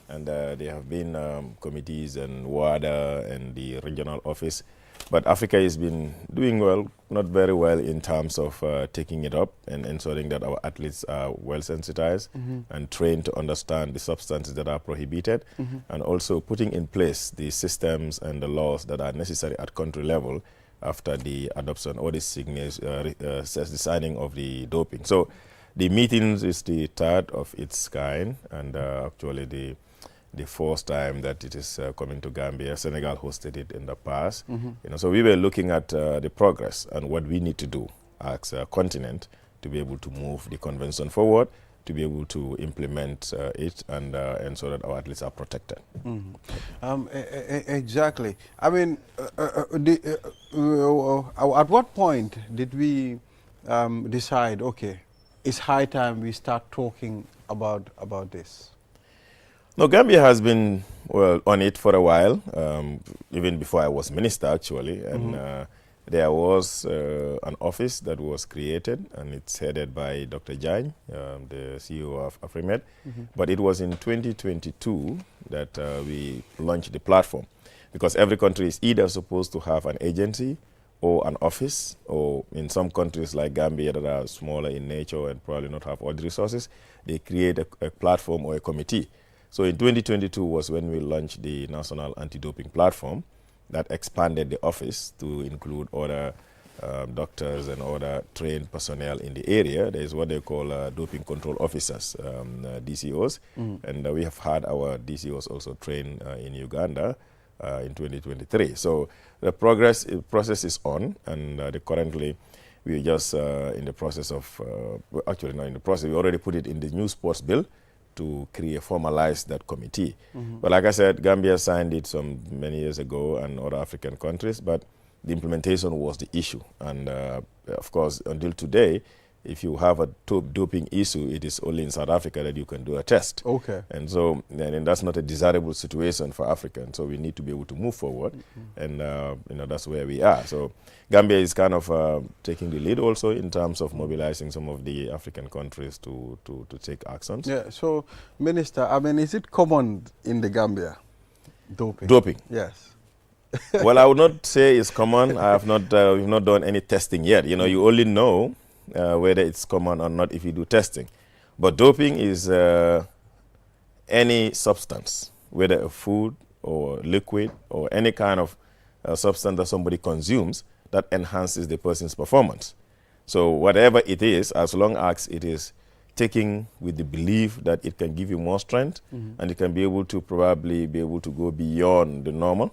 Speaker 8: And there have been committees and WADA and the regional office. But Africa has been doing well, not very well in terms of taking it up and ensuring that our athletes are well sensitized and trained to understand the substances that are prohibited, and also putting in place the systems and the laws that are necessary at country level after the adoption or the signing of the doping. So the meetings is the third of its kind, and actually the fourth time that it is coming to Gambia. Senegal hosted it in the past. You know, so we were looking at the progress and what we need to do as a continent to be able to move the convention forward, to be able to implement it and ensure that our athletes are protected.
Speaker 1: Exactly. I mean, at what point did we decide, okay, it's high time we start talking about this?
Speaker 8: No, Gambia has been, well, on it for a while, even before I was minister, actually. And there was an office that was created, and it's headed by Dr. Jain, the CEO of AfriMed. But it was in 2022 that we launched the platform, because every country is either supposed to have an agency or an office, or in some countries like Gambia that are smaller in nature and probably not have all the resources, they create a platform or a committee. So in 2022 was when we launched the National Anti-Doping Platform that expanded the office to include other doctors and other trained personnel in the area. There is what they call doping control officers, DCOs, and we have had our DCOs also trained in Uganda in 2023. So the process is on, and currently we're just in the process of, actually not in the process, we already put it in the new sports bill to formalize that committee. But like I said, Gambia signed it many years ago, and other African countries, but the implementation was the issue. And of course, until today, if you have a doping issue, it is only in South Africa that you can do a test.
Speaker 1: Okay.
Speaker 8: And so, and that's not a desirable situation for Africa. And so we need to be able to move forward. And, you know, that's where we are. So Gambia is kind of taking the lead also in terms of mobilizing some of the African countries to take actions.
Speaker 1: Yeah. So, Minister, I mean, is it common in the Gambia, doping?
Speaker 8: Doping?
Speaker 1: Yes.
Speaker 8: Well, I would not say it's common. I have not, we've not done any testing yet. You know, you only know whether it's common or not if you do testing. But doping is any substance, whether a food or liquid or any kind of substance that somebody consumes that enhances the person's performance. So whatever it is, as long as it is taken with the belief that it can give you more strength and it can be able to probably be able to go beyond the normal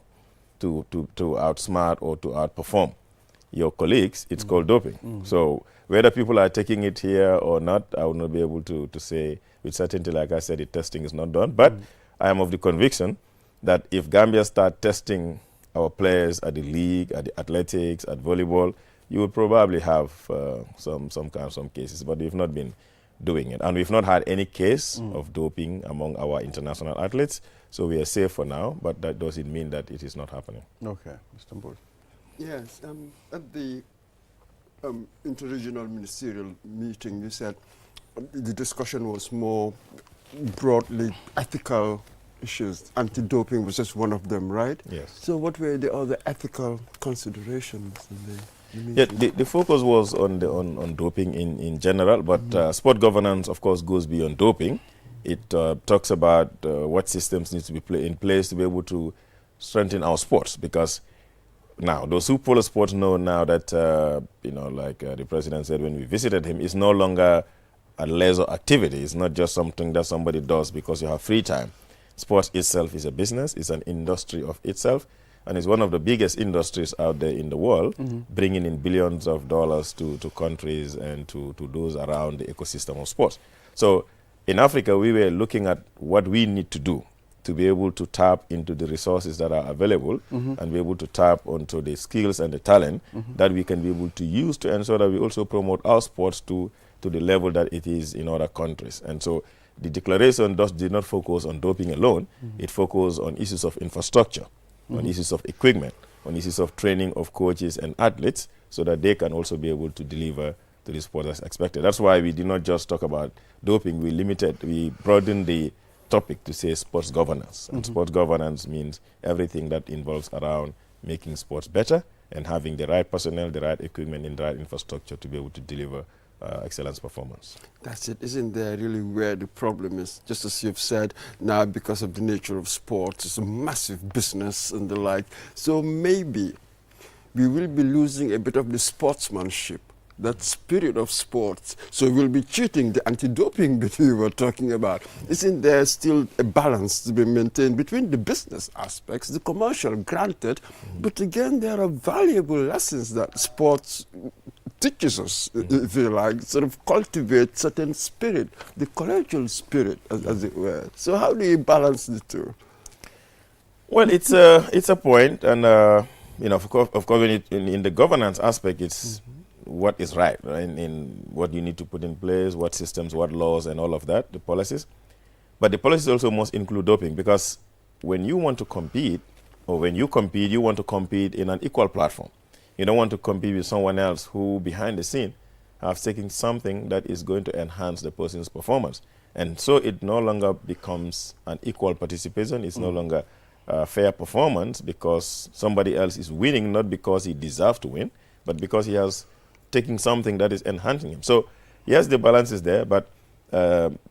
Speaker 8: to outsmart or to outperform your colleagues, it's called doping. So whether people are taking it here or not, I will not be able to say with certainty. Like I said, the testing is not done. But I am of the conviction that if Gambia start testing our players at the league, at the athletics, at volleyball, you would probably have some cases. But we've not been doing it. And we've not had any case of doping among our international athletes. So we are safe for now, but that doesn't mean that it is not happening.
Speaker 1: Okay, Mr. Mbod.
Speaker 2: Yes, at the interregional ministerial meeting, you said the discussion was more broadly ethical issues. Anti-doping was just one of them, right?
Speaker 8: Yes.
Speaker 2: So what were the other ethical considerations in the meeting?
Speaker 8: Yeah, the focus was on doping in general, but sport governance, of course, goes beyond doping. It talks about what systems need to be in place to be able to strengthen our sports, because now those who follow sports know now that, like the president said when we visited him, it's no longer a leisure activity. It's not just something that somebody does because you have free time. Sports itself is a business, it's an industry of itself, and it's one of the biggest industries out there in the world, bringing in billions of dollars to countries and to those around the ecosystem of sports. So in Africa, we were looking at what we need to do to be able to tap into the resources that are available and be able to tap onto the skills and the talent that we can be able to use to ensure that we also promote our sports to the level that it is in other countries. And so the declaration did not focus on doping alone. It focused on issues of infrastructure, on issues of equipment, on issues of training of coaches and athletes, so that they can also be able to deliver to the sport as expected. That's why we did not just talk about doping. We broadened the topic to say sports governance. And sports governance means everything that involves around making sports better and having the right personnel, the right equipment, and the right infrastructure to be able to deliver excellence performance.
Speaker 2: That's it. Isn't there really where the problem is? Just as you've said, now because of the nature of sports, it's a massive business and the like. So maybe we will be losing a bit of the sportsmanship, that spirit of sports. So we'll be cheating the anti-doping bit we were talking about. Isn't there still a balance to be maintained between the business aspects, the commercial, granted, but again, there are valuable lessons that sports teaches us, if you like, sort of cultivate certain spirit, the collegial spirit, as it were. So how do you balance the two?
Speaker 8: Well, it's a point, and of course, when in the governance aspect, it's what is right, in what you need to put in place, what systems, what laws, and all of that, the policies. But the policies also must include doping, because when you want to compete, or when you compete, you want to compete in an equal platform. You don't want to compete with someone else who, behind the scene, have taken something that is going to enhance the person's performance. And so it no longer becomes an equal participation. It's no longer fair performance, because somebody else is winning, not because he deserves to win, but because he has taken something that is enhancing him. So yes, the balance is there, but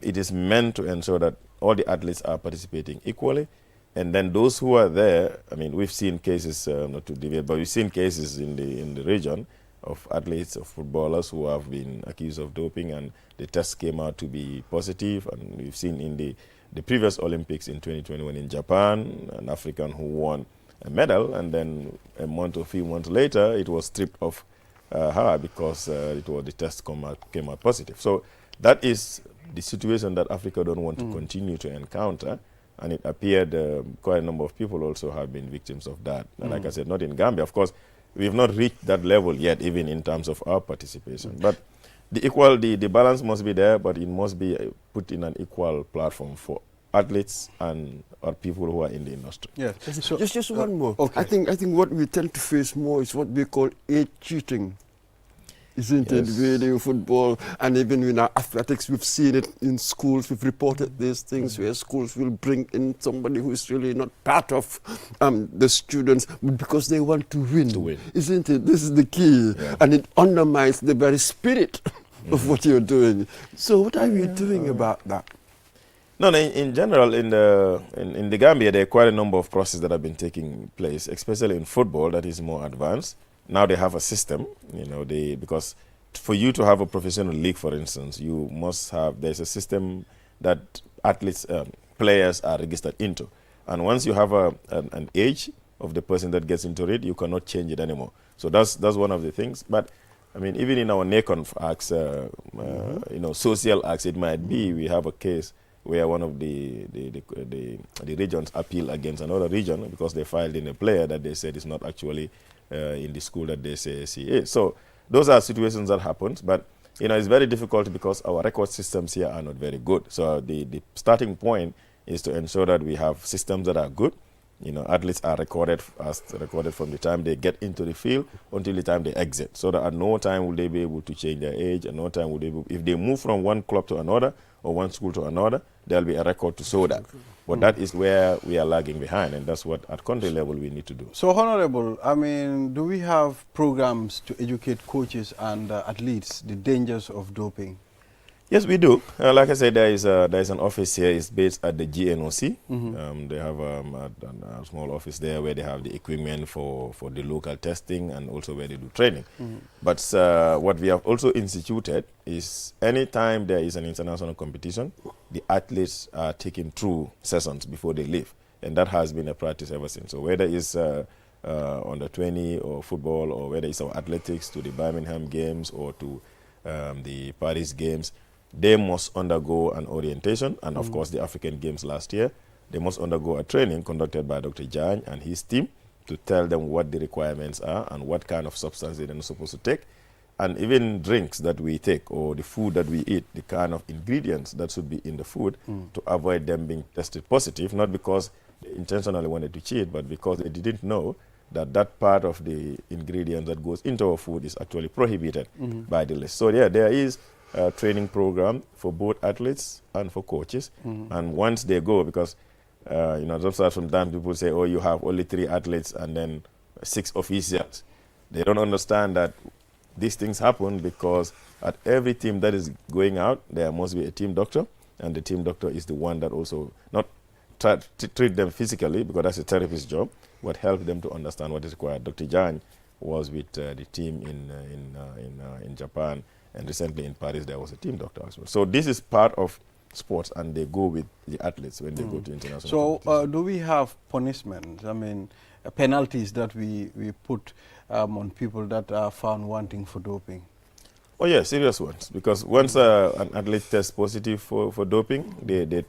Speaker 8: it is meant to ensure that all the athletes are participating equally. And then those who are there, I mean, we've seen cases, not to deviate, but we've seen cases in the region of athletes, of footballers who have been accused of doping, and the test came out to be positive. And we've seen in the previous Olympics in 2021 in Japan, an African who won a medal, and then a few months later, it was stripped off her because the test came out positive. So that is the situation that Africa don't want to continue to encounter. And it appeared quite a number of people also have been victims of that. And like I said, not in Gambia. Of course, we have not reached that level yet, even in terms of our participation. But the balance must be there, but it must be put in an equal platform for athletes and people who are in the industry.
Speaker 1: Yeah.
Speaker 2: So, just one more.
Speaker 1: Okay.
Speaker 2: I think what we tend to face more is what we call age cheating. Isn't it really in football, and even in our athletics, we've seen it in schools. We've reported these things where schools will bring in somebody who is really not part of the students, but because they want to win. Isn't it? This is the key, and it undermines the very spirit of what you're doing. So what are you doing about that?
Speaker 8: No, in general, in the Gambia, there are quite a number of processes that have been taking place, especially in football that is more advanced. Now they have a system, because for you to have a professional league, for instance, you must have, there's a system that athletes, players are registered into. And once you have an age of the person that gets into it, you cannot change it anymore. So that's one of the things. But I mean, even in our NACON acts, social acts, it might be we have a case where one of the regions appeal against another region because they filed in a player that they said is not actually in the school that they say he is. So those are situations that happen, but it's very difficult because our record systems here are not very good. So the starting point is to ensure that we have systems that are good. Athletes are recorded from the time they get into the field until the time they exit, so that at no time will they be able to change their age, and no time will they if they move from one club to another or one school to another, there'll be a record to show that. But that is where we are lagging behind, and that's what at country level we need to do.
Speaker 1: So, Honorable, I mean, do we have programs to educate coaches and athletes the dangers of doping?
Speaker 8: Yes, we do. Like I said, there is an office here. It's based at the GNOC. They have a small office there where they have the equipment for the local testing and also where they do training. But what we have also instituted is anytime there is an international competition, the athletes are taken through sessions before they leave. And that has been a practice ever since. So whether it's under 20 or football, or whether it's our athletics to the Birmingham Games or to the Paris Games, they must undergo an orientation, and of course the African Games last year, they must undergo a training conducted by Dr. Jan and his team to tell them what the requirements are and what kind of substance they're not supposed to take, and even drinks that we take or the food that we eat, the kind of ingredients that should be in the food to avoid them being tested positive, not because they intentionally wanted to cheat, but because they didn't know that that part of the ingredient that goes into our food is actually prohibited by the list. So yeah, there is training program for both athletes and for coaches. And once they go, because sometimes people say, oh, you have only 3 athletes and then 6 officials. They don't understand that these things happen because at every team that is going out, there must be a team doctor, and the team doctor is the one that also not try to treat them physically, because that's a therapist's job, but help them to understand what is required. Dr. Jan was with the team in Japan, and recently in Paris there was a team doctor as well. So this is part of sports, and they go with the athletes when they go to international.
Speaker 1: So do we have punishments? I mean, penalties that we put on people that are found wanting for doping?
Speaker 8: Oh yeah, serious ones. Because once an athlete tests positive for doping, they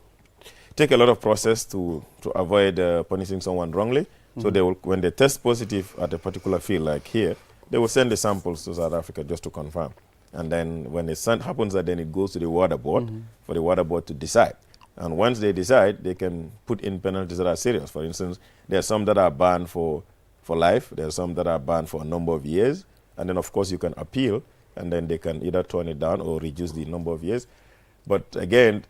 Speaker 8: take a lot of process to avoid punishing someone wrongly. So they will, when they test positive at a particular field like here, they will send the samples to South Africa just to confirm. And then when it happens, then it goes to the water board for the water board to decide. And once they decide, they can put in penalties that are serious. For instance, there are some that are banned for life. There are some that are banned for a number of years. And then, of course, you can appeal, and then they can either turn it down or reduce the number of years. But again,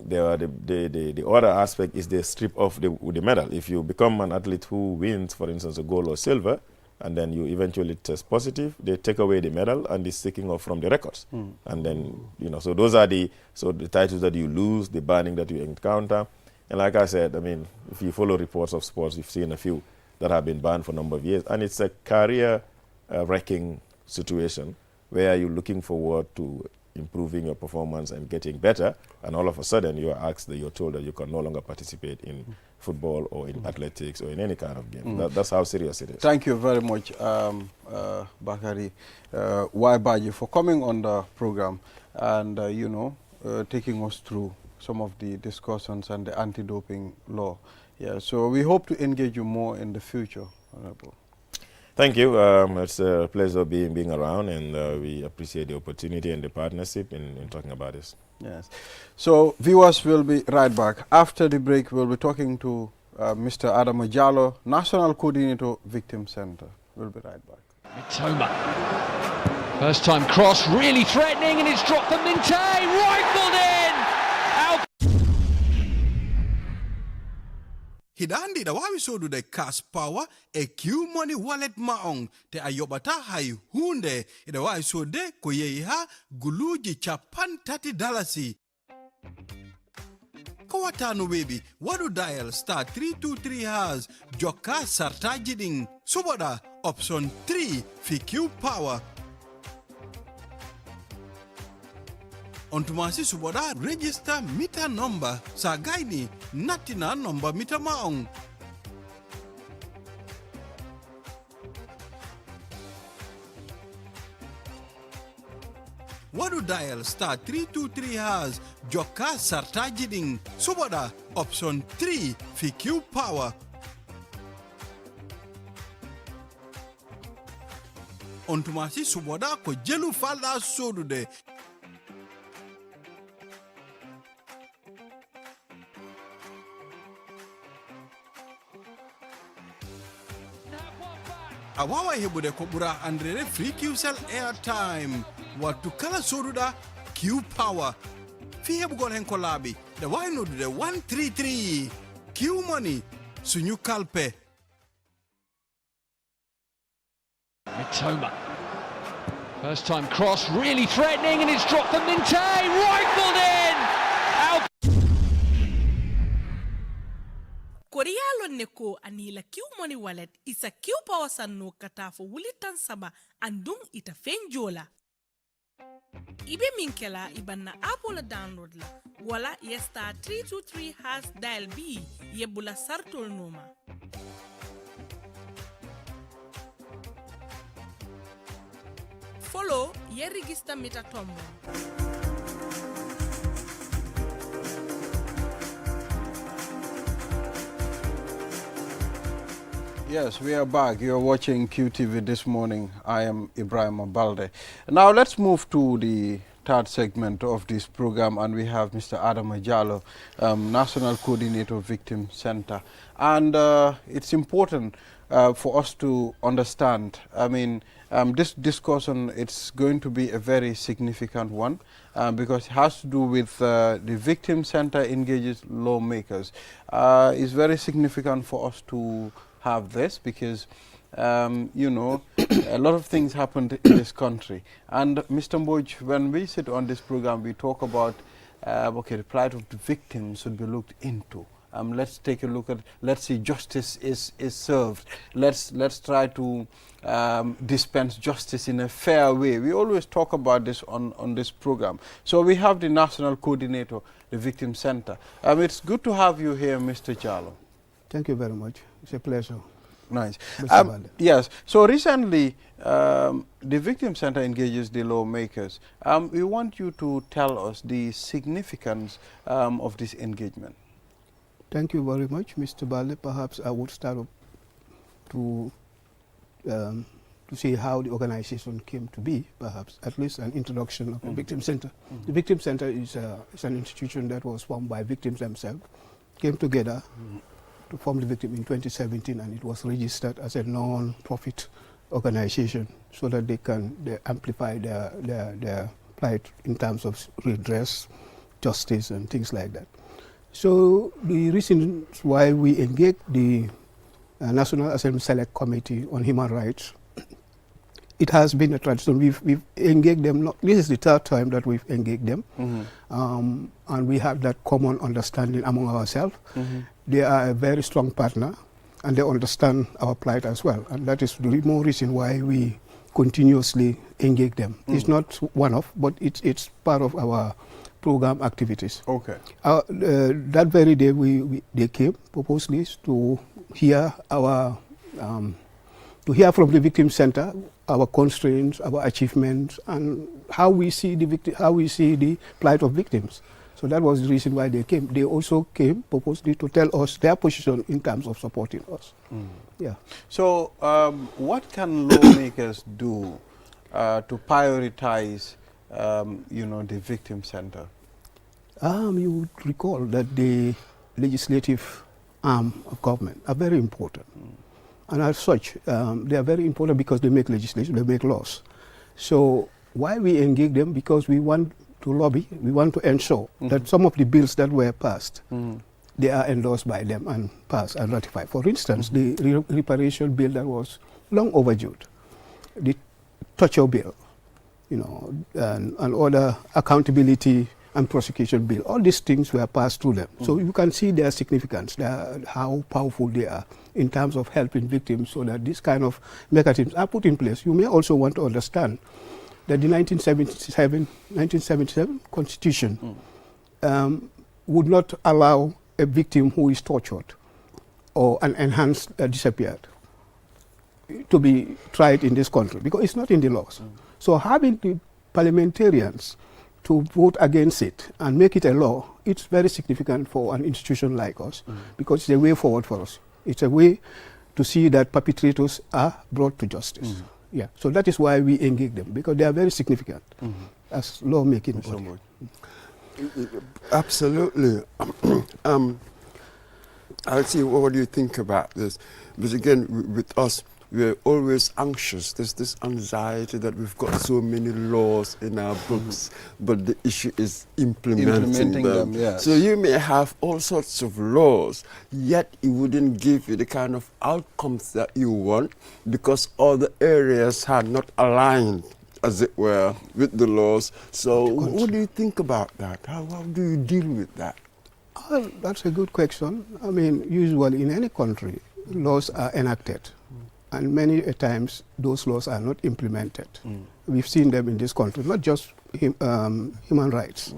Speaker 8: the other aspect is they strip off the medal. If you become an athlete who wins, for instance, a gold or silver, and then you eventually test positive, they take away the medal and it's taking off from the records. And then, so those are the titles that you lose, the banning that you encounter. And like I said, I mean, if you follow reports of sports, you've seen a few that have been banned for a number of years. And it's a career-wrecking situation where you're looking forward to improving your performance and getting better, and all of a sudden you're told that you can no longer participate in football or in athletics or in any kind of game. That's how serious it is.
Speaker 1: Thank you very much, Bakari Waibaji, for coming on the program and taking us through some of the discussions and the anti-doping law. Yeah, so we hope to engage you more in the future, Honorable.
Speaker 8: Thank you. It's a pleasure being around, and we appreciate the opportunity and the partnership in talking about this.
Speaker 1: Yes. So viewers will be right back. After the break, we'll be talking to Mr. Adama Jallo, National Coordinator, Victim Center. We'll be right back.
Speaker 6: Mitoma. First time cross, really threatening, and it's dropped from Minte, rifled in! Out.
Speaker 5: Hidandi da wawi sodude cash power e Q money wallet maong te ayobata hai hunde ida wawi sode ko yehi ha guluji chapan $30. Kawatano baby, wadu dial star 323 has joka sartajiding suboda option 3 fi Q power. Ontumasi suboda register meter number sa gaini natina number meter maong. Wadu dial star 323 has joka sartajiding suboda option 3 fi Q power. Ontumasi suboda ko jelu falda sodude. awawa hebude ko ɓura andrede free qcell airtime wattu kala soduɗa q power fi heɓugol hen ko laaɓi ɗe wawi noddude 133 q money suñu kalpe.
Speaker 6: Mitoma. First time cross, really threatening, and it's dropped for Minte, rifled in! Out.
Speaker 9: Korealo neko anila Q Money Wallet isa Q Power sanno katafo wulitan saba andung ita fenjola. Ibe minkela ibanna Apple download la wala yesta 323 has dial B yebula sartol noma. Follow ye register meta tombo.
Speaker 1: Yes, we are back. You are watching QTV this morning. I am Ibrahim Abalde. Now let's move to the third segment of this program, and we have Mr. Adam Ajalo, National Coordinator Victim Center. And it's important for us to understand, I mean, this discussion, it's going to be a very significant one because it has to do with the Victim Center engages lawmakers. It's very significant for us to have this because, you know, a lot of things happened in this country. And Mr. Mboj, when we sit on this program, we talk about, okay, the plight of the victims should be looked into. Let's take a look at, let's see, justice is served. Let's try to dispense justice in a fair way. We always talk about this on this program. So we have the National Coordinator, the Victim Center. It's good to have you here, Mr. Jalo.
Speaker 10: Thank you very much. It's a pleasure.
Speaker 1: Nice. Yes. So recently, the Victim Center engages the lawmakers. We want you to tell us the significance of this engagement.
Speaker 10: Thank you very much, Mr. Bale. Perhaps I would start up to see how the organization came to be, perhaps at least an introduction of the Victim Center. The Victim Center is an institution that was formed by victims themselves, came together to form the victim in 2017, and it was registered as a non-profit organization so that they amplify their plight in terms of redress, justice, and things like that. So the reasons why we engaged the National Assembly Select Committee on Human Rights, it has been a tradition. We've engaged them. This is the third time that we've engaged them, and we have that common understanding among ourselves. They are a very strong partner, and they understand our plight as well. And that is the more reason why we continuously engage them. It's not one-off, but it's part of our program activities.
Speaker 1: Okay.
Speaker 10: That very day, they came purposely to hear our to hear from the Victim Center our constraints, our achievements, and how we see the plight of victims. So that was the reason why they came. They also came purposely to tell us their position in terms of supporting us. Yeah. So
Speaker 1: what can lawmakers do to prioritize, you know, the Victim Center?
Speaker 10: You would recall that the legislative arm of government are very important. And as such, they are very important because they make legislation, they make laws. So why we engage them? Because we want to lobby, we want to ensure that some of the bills that were passed, they are endorsed by them and passed and ratified. For instance, the reparation bill that was long overdue, the torture bill, you know, and other accountability and prosecution bill, all these things were passed through them. So you can see their significance, how powerful they are in terms of helping victims, so that this kind of mechanisms are put in place. You may also want to understand that the 1977 Constitution would not allow a victim who is tortured or an enhanced disappeared to be tried in this country, because it's not in the laws. So having the parliamentarians to vote against it and make it a law, it's very significant for an institution like us, because it's a way forward for us. It's a way to see that perpetrators are brought to justice. Yeah, so that is why we engage them, because they are very significant as lawmaking body.
Speaker 2: Absolutely. I'll see, what do you think about this? Because again, with us, we're always anxious. There's this anxiety that we've got so many laws in our books, but the issue is implementing them.
Speaker 1: Yes.
Speaker 2: So you may have all sorts of laws, yet it wouldn't give you the kind of outcomes that you want because all the areas are not aligned, as it were, with the laws. So what do you think about that? How do you deal with that?
Speaker 10: Well, that's a good question. I mean, usually in any country, laws are enacted. And many times those laws are not implemented. We've seen them in this country, not just human rights.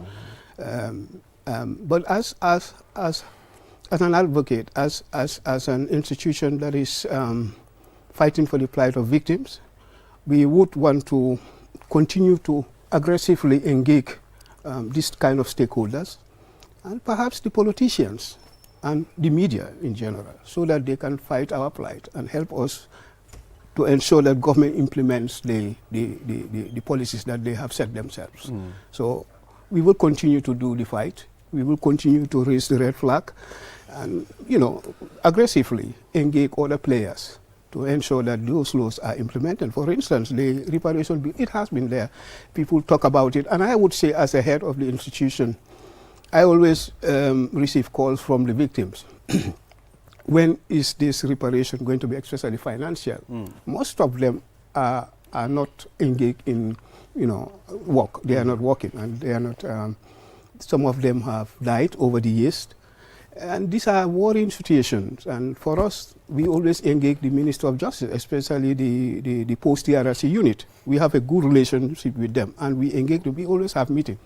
Speaker 10: But as an advocate, as an institution that is fighting for the plight of victims, we would want to continue to aggressively engage this kind of stakeholders and perhaps the politicians and the media in general, so that they can fight our plight and help us to ensure that government implements the policies that they have set themselves. So we will continue to do the fight. We will continue to raise the red flag and, you know, aggressively engage other players to ensure that those laws are implemented. For instance, the reparation bill, it has been there. People talk about it. And I would say, as a head of the institution, I always receive calls from the victims. When is this reparation going to be, especially financial? Most of them are not engaged in, you know, work. They are not working, and they are not. Some of them have died over the years, and these are worrying situations. And for us, we always engage the Minister of Justice, especially the post-TRC unit. We have a good relationship with them, and we engage them. We always have meetings.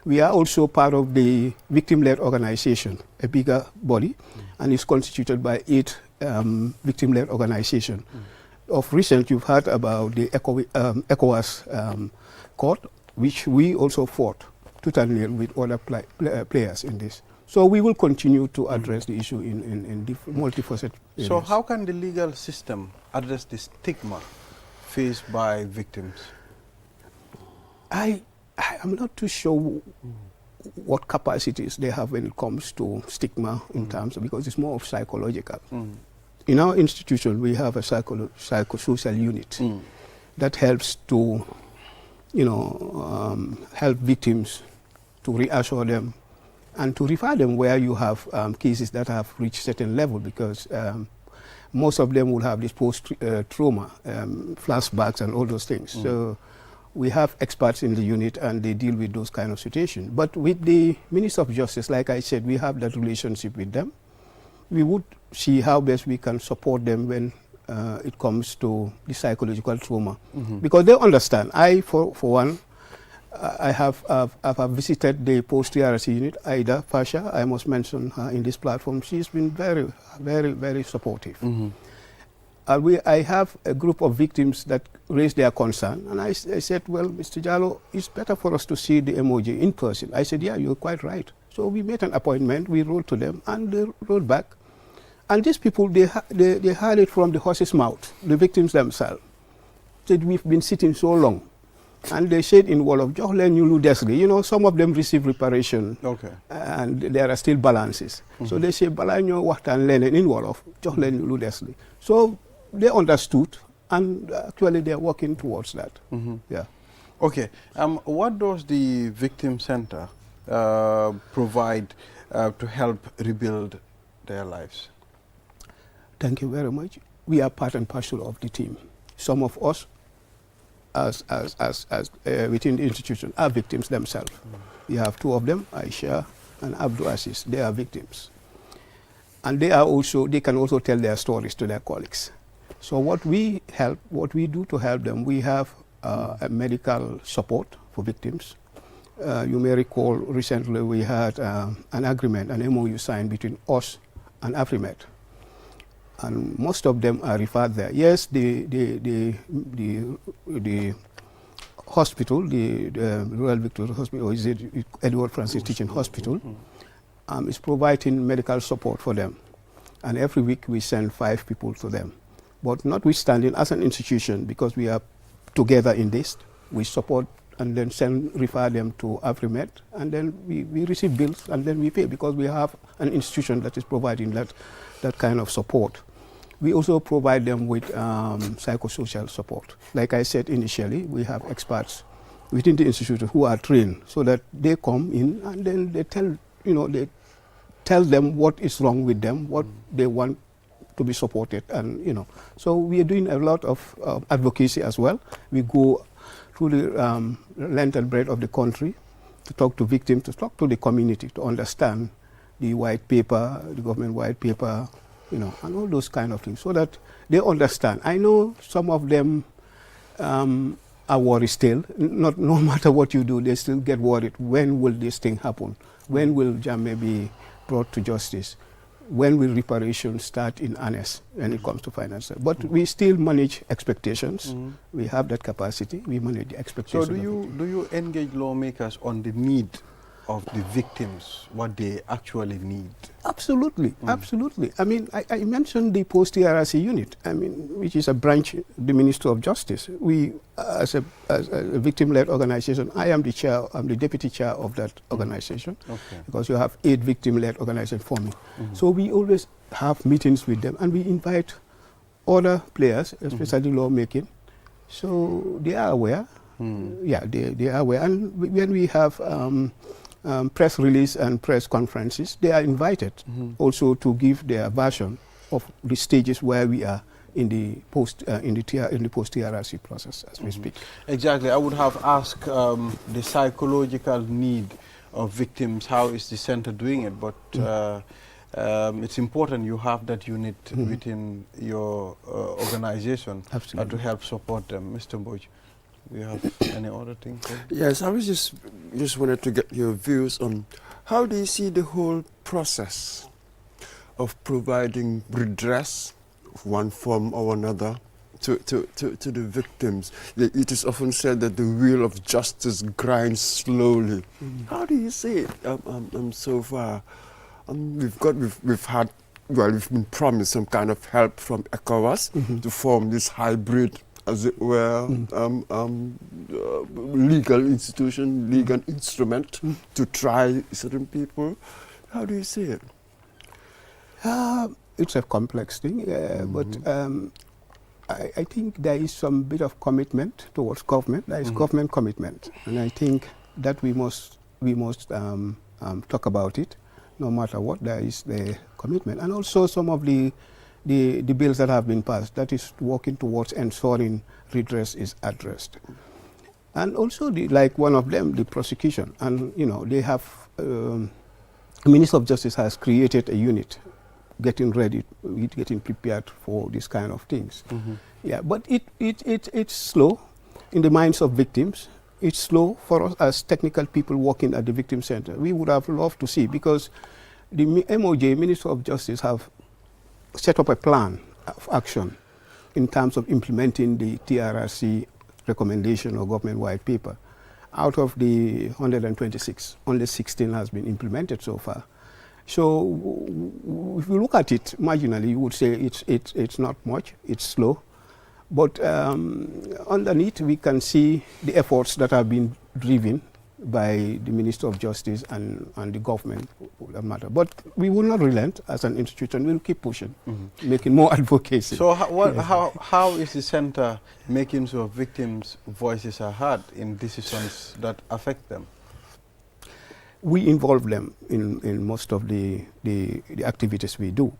Speaker 10: We are also part of the victim-led organization, a bigger body, and it's constituted by 8 victim-led organizations. Of recent, you've heard about the ECOWAS court, which we also fought tooth and nail with other players in this. So we will continue to address the issue in multifaceted areas.
Speaker 1: So how can the legal system address the stigma faced by victims?
Speaker 10: I'm not too sure what capacities they have when it comes to stigma in terms of, because it's more of psychological. In our institution, we have a psychosocial unit that helps to, you know, help victims, to reassure them and to refer them where you have cases that have reached certain level, because most of them will have this post-trauma, flashbacks and all those things. So we have experts in the unit, and they deal with those kind of situations. But with the Minister of Justice, like I said, we have that relationship with them. We would see how best we can support them when it comes to the psychological trauma, because they understand. For one, I have visited the post-TRC unit, Aida Pasha. I must mention her in this platform. She's been very, very, very supportive. I have a group of victims that raised their concern, and I said, well, Mr. Jallo, it's better for us to see the emoji in person. I said, yeah, you're quite right. So we made an appointment, we wrote to them, and they wrote back. And these people, they heard it from the horse's mouth, the victims themselves. Said, we've been sitting so long. And they said in Wolof, Joxlen ñu lu des li. You know, some of them receive reparation, and there are still balances. So they say, bala ñoo waxtaan leneen in Wolof, Joxlen ñu lu des li. So they understood, and actually they're working towards that. Yeah.
Speaker 1: Okay. What does the Victim Center provide to help rebuild their lives?
Speaker 10: Thank you very much. We are part and parcel of the team. Some of us, as within the institution, are victims themselves. We have 2 of them, Aisha and Abdul Aziz. They are victims, and they can also tell their stories to their colleagues. So what we do to help them, we have a medical support for victims. You may recall recently we had an agreement, an MOU signed between us and AfriMed, and most of them are referred there. Yes, the hospital, the Royal Victoria Hospital, or is it Edward Francis Teaching Hospital, is providing medical support for them, and every week we send 5 people to them. But notwithstanding, as an institution, because we are together in this, we support and then refer them to AfriMed, and then we receive bills and then we pay, because we have an institution that is providing that kind of support. We also provide them with psychosocial support. Like I said initially, we have experts within the institute who are trained so that they come in and then they tell them what is wrong with them, what they want to be supported, and So we are doing a lot of advocacy as well. We go through the length and breadth of the country to talk to victims, to talk to the community, to understand the white paper, the government white paper, and all those kind of things, so that they understand. I know some of them are worried still. No matter what you do, they still get worried. When will this thing happen? When will Jammeh be brought to justice? When will reparations start in earnest when it comes to finance? But we still manage expectations. We have that capacity. We manage the expectations.
Speaker 1: So do you engage lawmakers on the need of the victims, what they actually need?
Speaker 10: Absolutely, absolutely. I mean, I mentioned the post-TRRC unit, which is a branch of the Ministry of Justice. We, as a victim-led organization, I am the chair, I'm the deputy chair of that organization, because you have 8 victim-led organizations forming. So we always have meetings with them, and we invite other players, especially lawmaking. So they are aware. Yeah, they are aware. And when we have press release and press conferences, they are invited also to give their version of the stages where we are in the post-TRRC process as we speak.
Speaker 1: Exactly. I would have asked the psychological need of victims. How is the center doing it? But it's important you have that unit within your organization to help support them. Mr. Mboj, do you have any other thing?
Speaker 2: Yes, I was just wanted to get your views on how do you see the whole process of providing redress of one form or another to the victims. It is often said that the wheel of justice grinds slowly. How do you see it so far? We've been promised some kind of help from ECOWAS to form this hybrid, as it were, legal institution, legal instrument to try certain people. How do you see it?
Speaker 10: It's a complex thing, but I think there is some bit of commitment towards government. There is government commitment, and I think that we must talk about it. No matter what, there is the commitment, and also some of the bills that have been passed, that is working towards ensuring redress is addressed. And also, like one of them, the prosecution. And, they have, the Minister of Justice has created a unit getting ready, getting prepared for this kind of things. Yeah, but it's slow in the minds of victims. It's slow for us as technical people working at the victim center. We would have loved to see, because the MOJ, Minister of Justice, have set up a plan of action in terms of implementing the TRRC recommendation or government-wide paper. Out of the 126, only 16 has been implemented so far. So if you look at it marginally, you would say it's not much, it's slow. But underneath, we can see the efforts that have been driven by the Minister of Justice and the government for that matter. But we will not relent as an institution. We'll keep pushing, making more advocacy.
Speaker 1: So how is the center making sure victims' voices are heard in decisions that affect them?
Speaker 10: We involve them in most of the activities we do.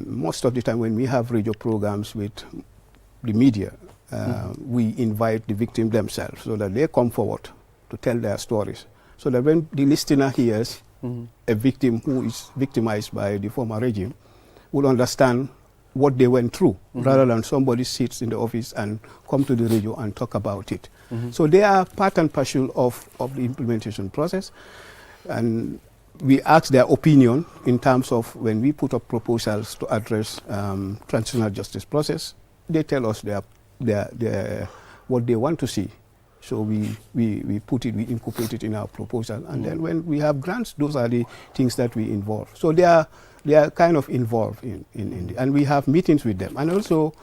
Speaker 10: Most of the time when we have radio programs with the media, we invite the victim themselves so that they come forward to tell their stories. So that when the listener hears a victim who is victimized by the former regime, will understand what they went through, rather than somebody sits in the office and come to the radio and talk about it. So they are part and parcel of the implementation process. And we ask their opinion in terms of when we put up proposals to address transitional justice process. They tell us what they want to see. So we put it, we incorporate it in our proposal. And then when we have grants, those are the things that we involve. So they are kind of involved in and we have meetings with them. And also,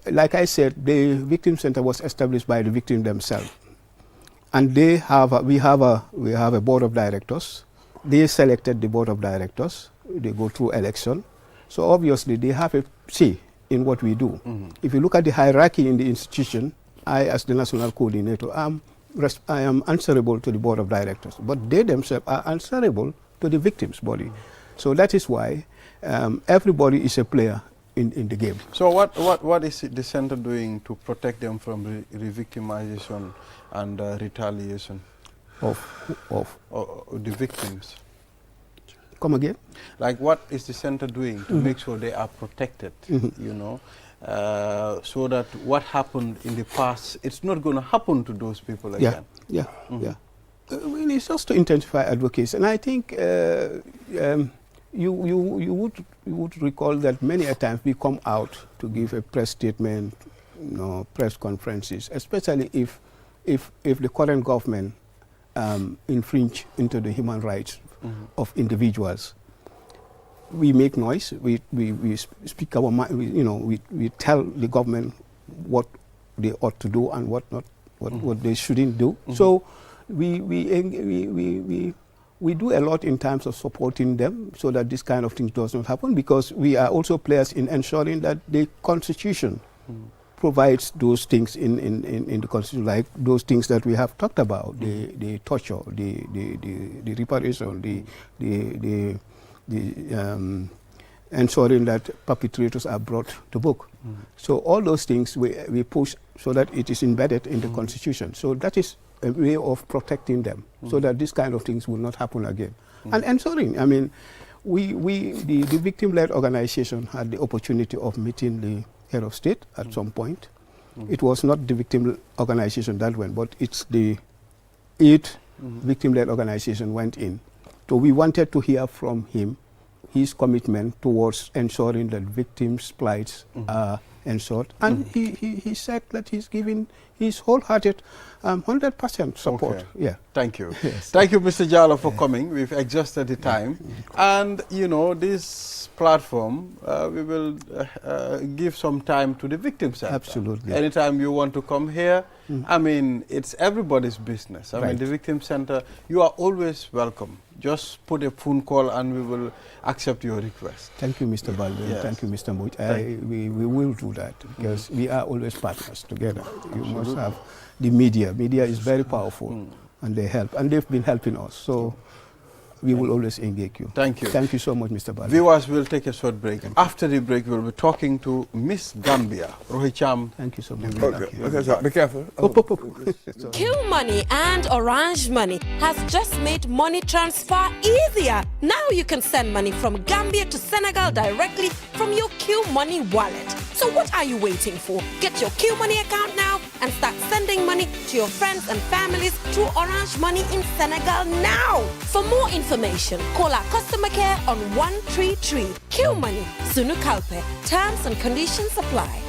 Speaker 10: like I said, the Victim Center was established by the victim themselves. And we have a board of directors. They selected the board of directors. They go through election. So obviously they have a say in what we do. If you look at the hierarchy in the institution, I, as the national coordinator, I am answerable to the board of directors, but they themselves are answerable to the victims' body. So that is why everybody is a player in the game.
Speaker 1: So what is the center doing to protect them from re-victimization and retaliation
Speaker 10: of
Speaker 1: the victims?
Speaker 10: Come again?
Speaker 1: Like, what is the center doing to make sure they are protected, you know, so that what happened in the past, it's not going to happen to those people again?
Speaker 10: Yeah. It's just to intensify advocacy. And I think you would recall that many a times we come out to give a press statement, you know, press conferences, especially if the current government infringe into the human rights of individuals. We make noise. We speak our mind. We tell the government what they ought to do and what they shouldn't do. So we do a lot in terms of supporting them so that this kind of thing does not happen, because we are also players in ensuring that the Constitution provides those things in the Constitution, like those things that we have talked about, the torture, the reparation, the ensuring that perpetrators are brought to book. So all those things we push so that it is embedded in the Constitution. So that is a way of protecting them so that this kind of things will not happen again. And ensuring, I mean, the victim-led organization had the opportunity of meeting the head of state at some point. It was not the victim organization that went, but it's the 8 victim-led organization went in. So we wanted to hear from him his commitment towards ensuring that victims' plights are ensured. And he said that he's giving his wholehearted 100% support.
Speaker 1: Okay.
Speaker 10: Yeah.
Speaker 1: Thank you.
Speaker 10: Yes.
Speaker 1: Thank you, Mr. Jallo, for coming. We've exhausted the time. And, you know, this platform, we will give some time to the victims.
Speaker 10: Absolutely.
Speaker 1: Anytime you want to come here, I mean, it's everybody's business. I mean, the Victim Center, you are always welcome. Just put a phone call and we will accept your request.
Speaker 10: Thank you, Mr. Baldwin.
Speaker 1: Yes.
Speaker 10: Thank you, Mr. Muj. We will do that because we are always partners together. You must have the media. Media is very powerful and they help. And they've been helping us. So we will always engage you.
Speaker 1: Thank you.
Speaker 10: Thank you so much, Mr. Baldwin.
Speaker 1: Viewers, will take a short break. After the break, we'll be talking to Miss Gambia, Rohicham.
Speaker 10: Thank you so much.
Speaker 2: Okay, so be careful.
Speaker 4: Q Money and Orange Money has just made money transfer easier. Now you can send money from Gambia to Senegal directly from your Q Money wallet. So what are you waiting for? Get your Q Money account now and start sending money to your friends and families through Orange Money in Senegal now. For more information, call our customer care on 133. Q Money, Sunu Kalpe. Terms and conditions apply.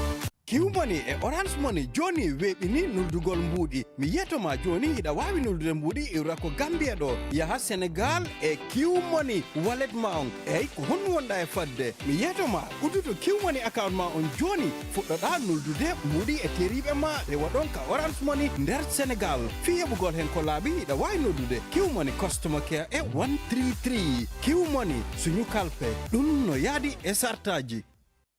Speaker 5: Q Money e Orange Money Johnny weɓini nuldugol mbuɗi mi yetoma joni hiɗa wawi nuldude mbuɗi iwra ko Gambia ɗo yaha Senegal e Q Money wallet ma on eyyi ko honno wonɗa e fadde mi yetoma udduto Q Money account ma on joni fuɗɗoɗa nuldude mbuɗi e teriɓe ma rewa ɗon ka Orange Money nder Senegal fi heɓugol hen ko laaɓi hiɗa wawi noddude Q Money customer care e 133 Q Money suñu kalpe ɗum no yaadi e sartaji.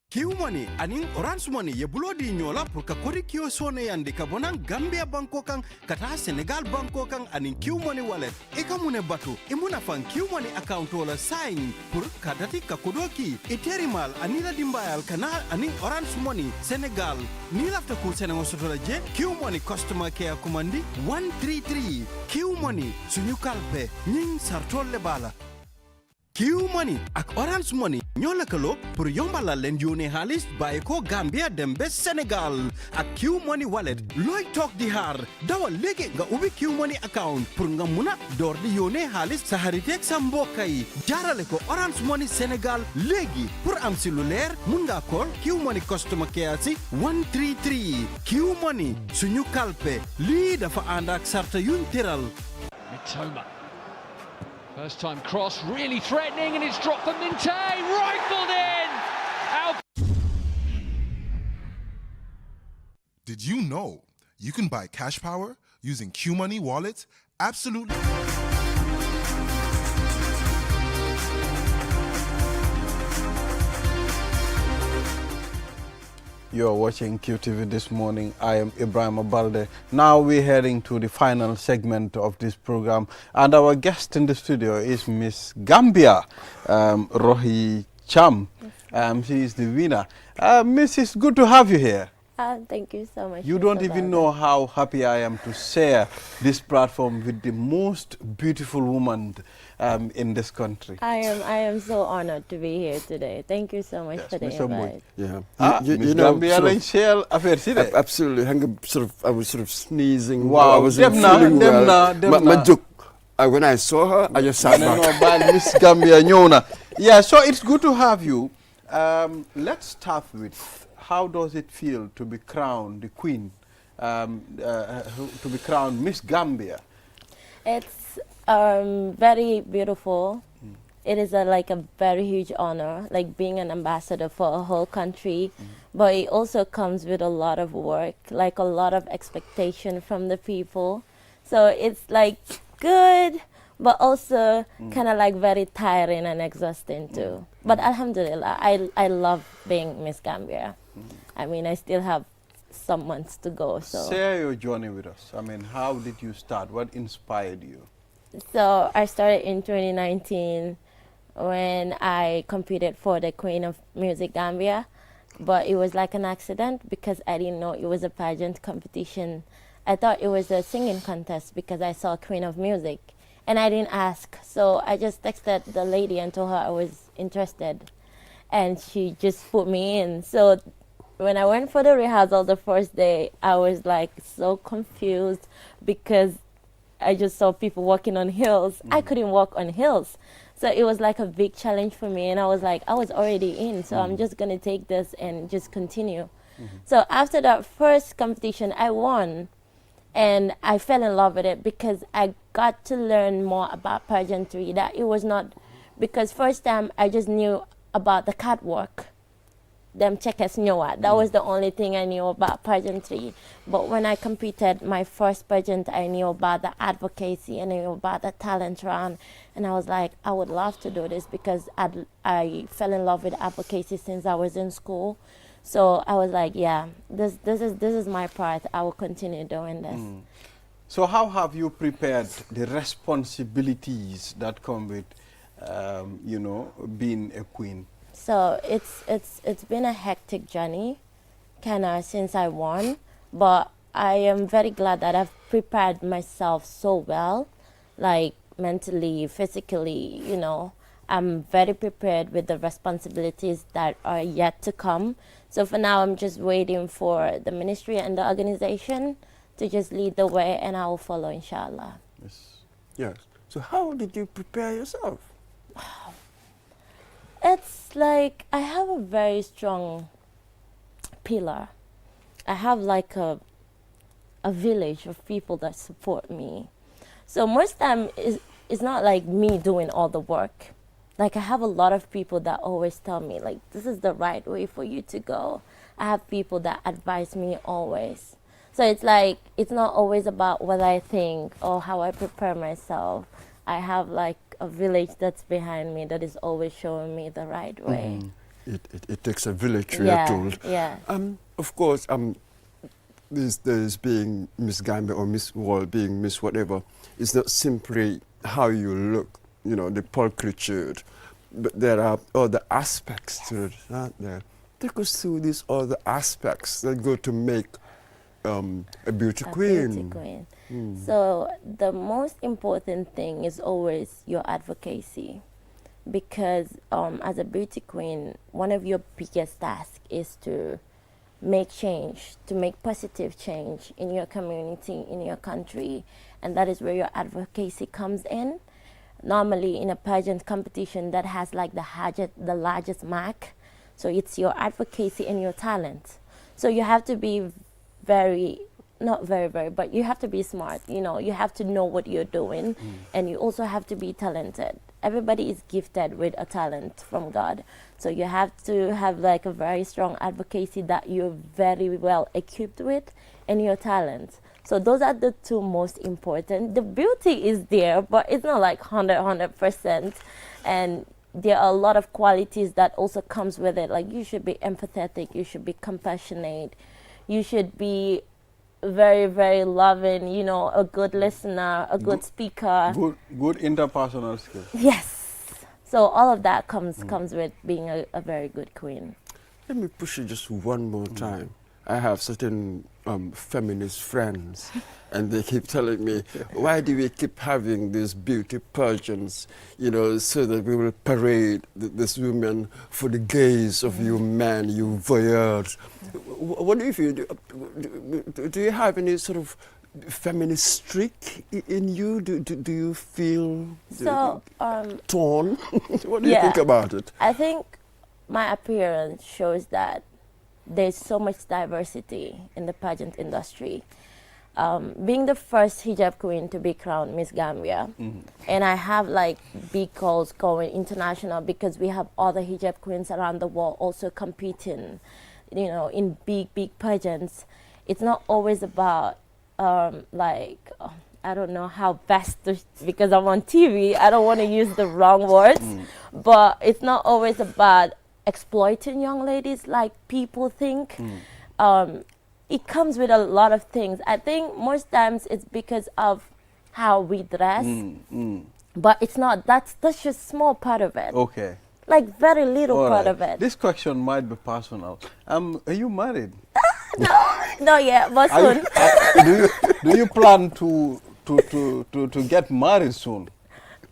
Speaker 5: Q Money anin Orange Money ye bulodi nyola pour ka kodi kio sone yandi ka bonan Gambia banko kan kata Senegal banko kan anin Q Money wallet e ka mune batu e muna fan Q Money account wala sign pour ka dati ka kodoki e terimal anila dimbayal kana anin Orange Money Senegal ni lafta ku Senegal sotola je Q Money customer care commandi 133 Q Money suñu kalpe ñing sartolle bala. Q Money ak Orange Money ñoo lëkkaloo pour yombalal leen yónnee xaalis bàyyi ko Gambia dem ba Sénégal ak Q Money wallet looy toog di xaar dawal léegi nga ubbi Q Money account pour nga mun a door di yónnee xaalis sa xariteeg sa mbokk yi jaarale ko Orange Money Sénégal léegi pour am si lu leer mun nga call Q Money customer care si 133 Q Money suñu kalpe lii dafa ànd ak sarta yuñ tëral.
Speaker 6: Mitoma. First time cross, really threatening, and it's dropped for Minte, rifled in! Out.
Speaker 7: Did you know you can buy cash power using Q Money Wallet absolutely?
Speaker 1: You are watching QTV this morning. I am Ibrahim Abalde. Now we're heading to the final segment of this program, and our guest in the studio is Miss Gambia, Rohi Cham. She is the winner. Miss, it's good to have you here.
Speaker 11: Thank you so much.
Speaker 1: You don't even know how happy I am to share this platform with the most beautiful woman in this country.
Speaker 11: I am so honored to be here today. Thank you so much for the invite.
Speaker 2: Yeah.
Speaker 1: You know,
Speaker 2: absolutely. I was sort of sneezing.
Speaker 1: Wow.
Speaker 2: I wasn't feeling well. When I saw her, I just sat back.
Speaker 1: Miss Gambia Nyona. Yeah, so it's good to have you. Let's start with, how does it feel to be crowned the queen, to be crowned Miss Gambia?
Speaker 11: It's very beautiful. It is like a very huge honor, like being an ambassador for a whole country. But it also comes with a lot of work, like a lot of expectation from the people. So it's like good, but also kind of like very tiring and exhausting too. But alhamdulillah, I love being Miss Gambia. I mean, I still have some months to go. So
Speaker 1: share your journey with us. I mean, how did you start? What inspired you?
Speaker 11: So I started in 2019 when I competed for the Queen of Music Gambia. But it was like an accident because I didn't know it was a pageant competition. I thought it was a singing contest because I saw Queen of Music. And I didn't ask. So I just texted the lady and told her I was interested. And she just put me in. So when I went for the rehearsal the first day, I was like so confused because I just saw people walking on hills. I couldn't walk on hills. So it was like a big challenge for me. And I was like, I was already in. So I'm just going to take this and just continue. So after that first competition, I won. And I fell in love with it because I got to learn more about pageantry. That it was not, because first time I just knew about the catwalk. Them checkers knew it. That was the only thing I knew about pageantry. But when I competed my first pageant, I knew about the advocacy, I knew about the talent run. And I was like, I would love to do this because I fell in love with advocacy since I was in school. So I was like, yeah, this is my part. I will continue doing this.
Speaker 1: So how have you prepared the responsibilities that come with, you know, being a queen?
Speaker 11: So it's been a hectic journey, kind of since I won. But I am very glad that I've prepared myself so well, like mentally, physically, you know. I'm very prepared with the responsibilities that are yet to come. So for now, I'm just waiting for the ministry and the organization to just lead the way, and I will follow, inshallah.
Speaker 2: Yes. So how did you prepare yourself?
Speaker 11: It's like I have a very strong pillar. I have like a village of people that support me. So most time it's not like me doing all the work. Like I have a lot of people that always tell me like this is the right way for you to go. I have people that advise me always. So it's like it's not always about what I think or how I prepare myself. I have like a village that's behind me that is always showing me the right way.
Speaker 2: It takes a village, we are told.
Speaker 11: Yeah.
Speaker 2: Of course, these days being Miss Gambia or Miss World, being Miss whatever, it's not simply how you look, you know, the pulchritude, but there are other aspects to it, aren't there? Take us through these other aspects that go to make a beauty queen.
Speaker 11: Beauty queen. So the most important thing is always your advocacy, because as a beauty queen, one of your biggest tasks is to make change, to make positive change in your community, in your country, and that is where your advocacy comes in. Normally in a pageant competition that has like the largest mark, so it's your advocacy and your talent. So you have to be not very, but you have to be smart, you know, you have to know what you're doing, and you also have to be talented. Everybody is gifted with a talent from God. So you have to have like a very strong advocacy that you're very well equipped with, and your talent. So those are the two most important. The beauty is there, but it's not like 100%. And there are a lot of qualities that also comes with it. Like you should be empathetic, you should be compassionate, you should be very, very loving, you know, a good listener, a good speaker.
Speaker 1: Good interpersonal skills.
Speaker 11: Yes. So all of that comes with being a very good queen.
Speaker 2: Let me push it just one more time. I have certain feminist friends, and they keep telling me, why do we keep having these beauty pageants, you know, so that we will parade this women for the gaze of you men, you voyeurs. What do you feel? Do you have any sort of feminist streak in you? Do you feel torn? What do you think about it?
Speaker 11: I think my appearance shows that there's so much diversity in the pageant industry. Being the first hijab queen to be crowned Miss Gambia, and I have like big calls going international because we have other hijab queens around the world also competing, you know, in big pageants. It's not always about I don't know how best to, because I'm on TV, I don't want to use the wrong words, but it's not always about exploiting young ladies like people think. It comes with a lot of things. I think most times it's because of how we dress, but it's not. That's just small part of it.
Speaker 1: Okay.
Speaker 11: Like very little part of it.
Speaker 1: This question might be personal. Are you married?
Speaker 11: No, yeah, but soon.
Speaker 1: Do you plan to get married soon?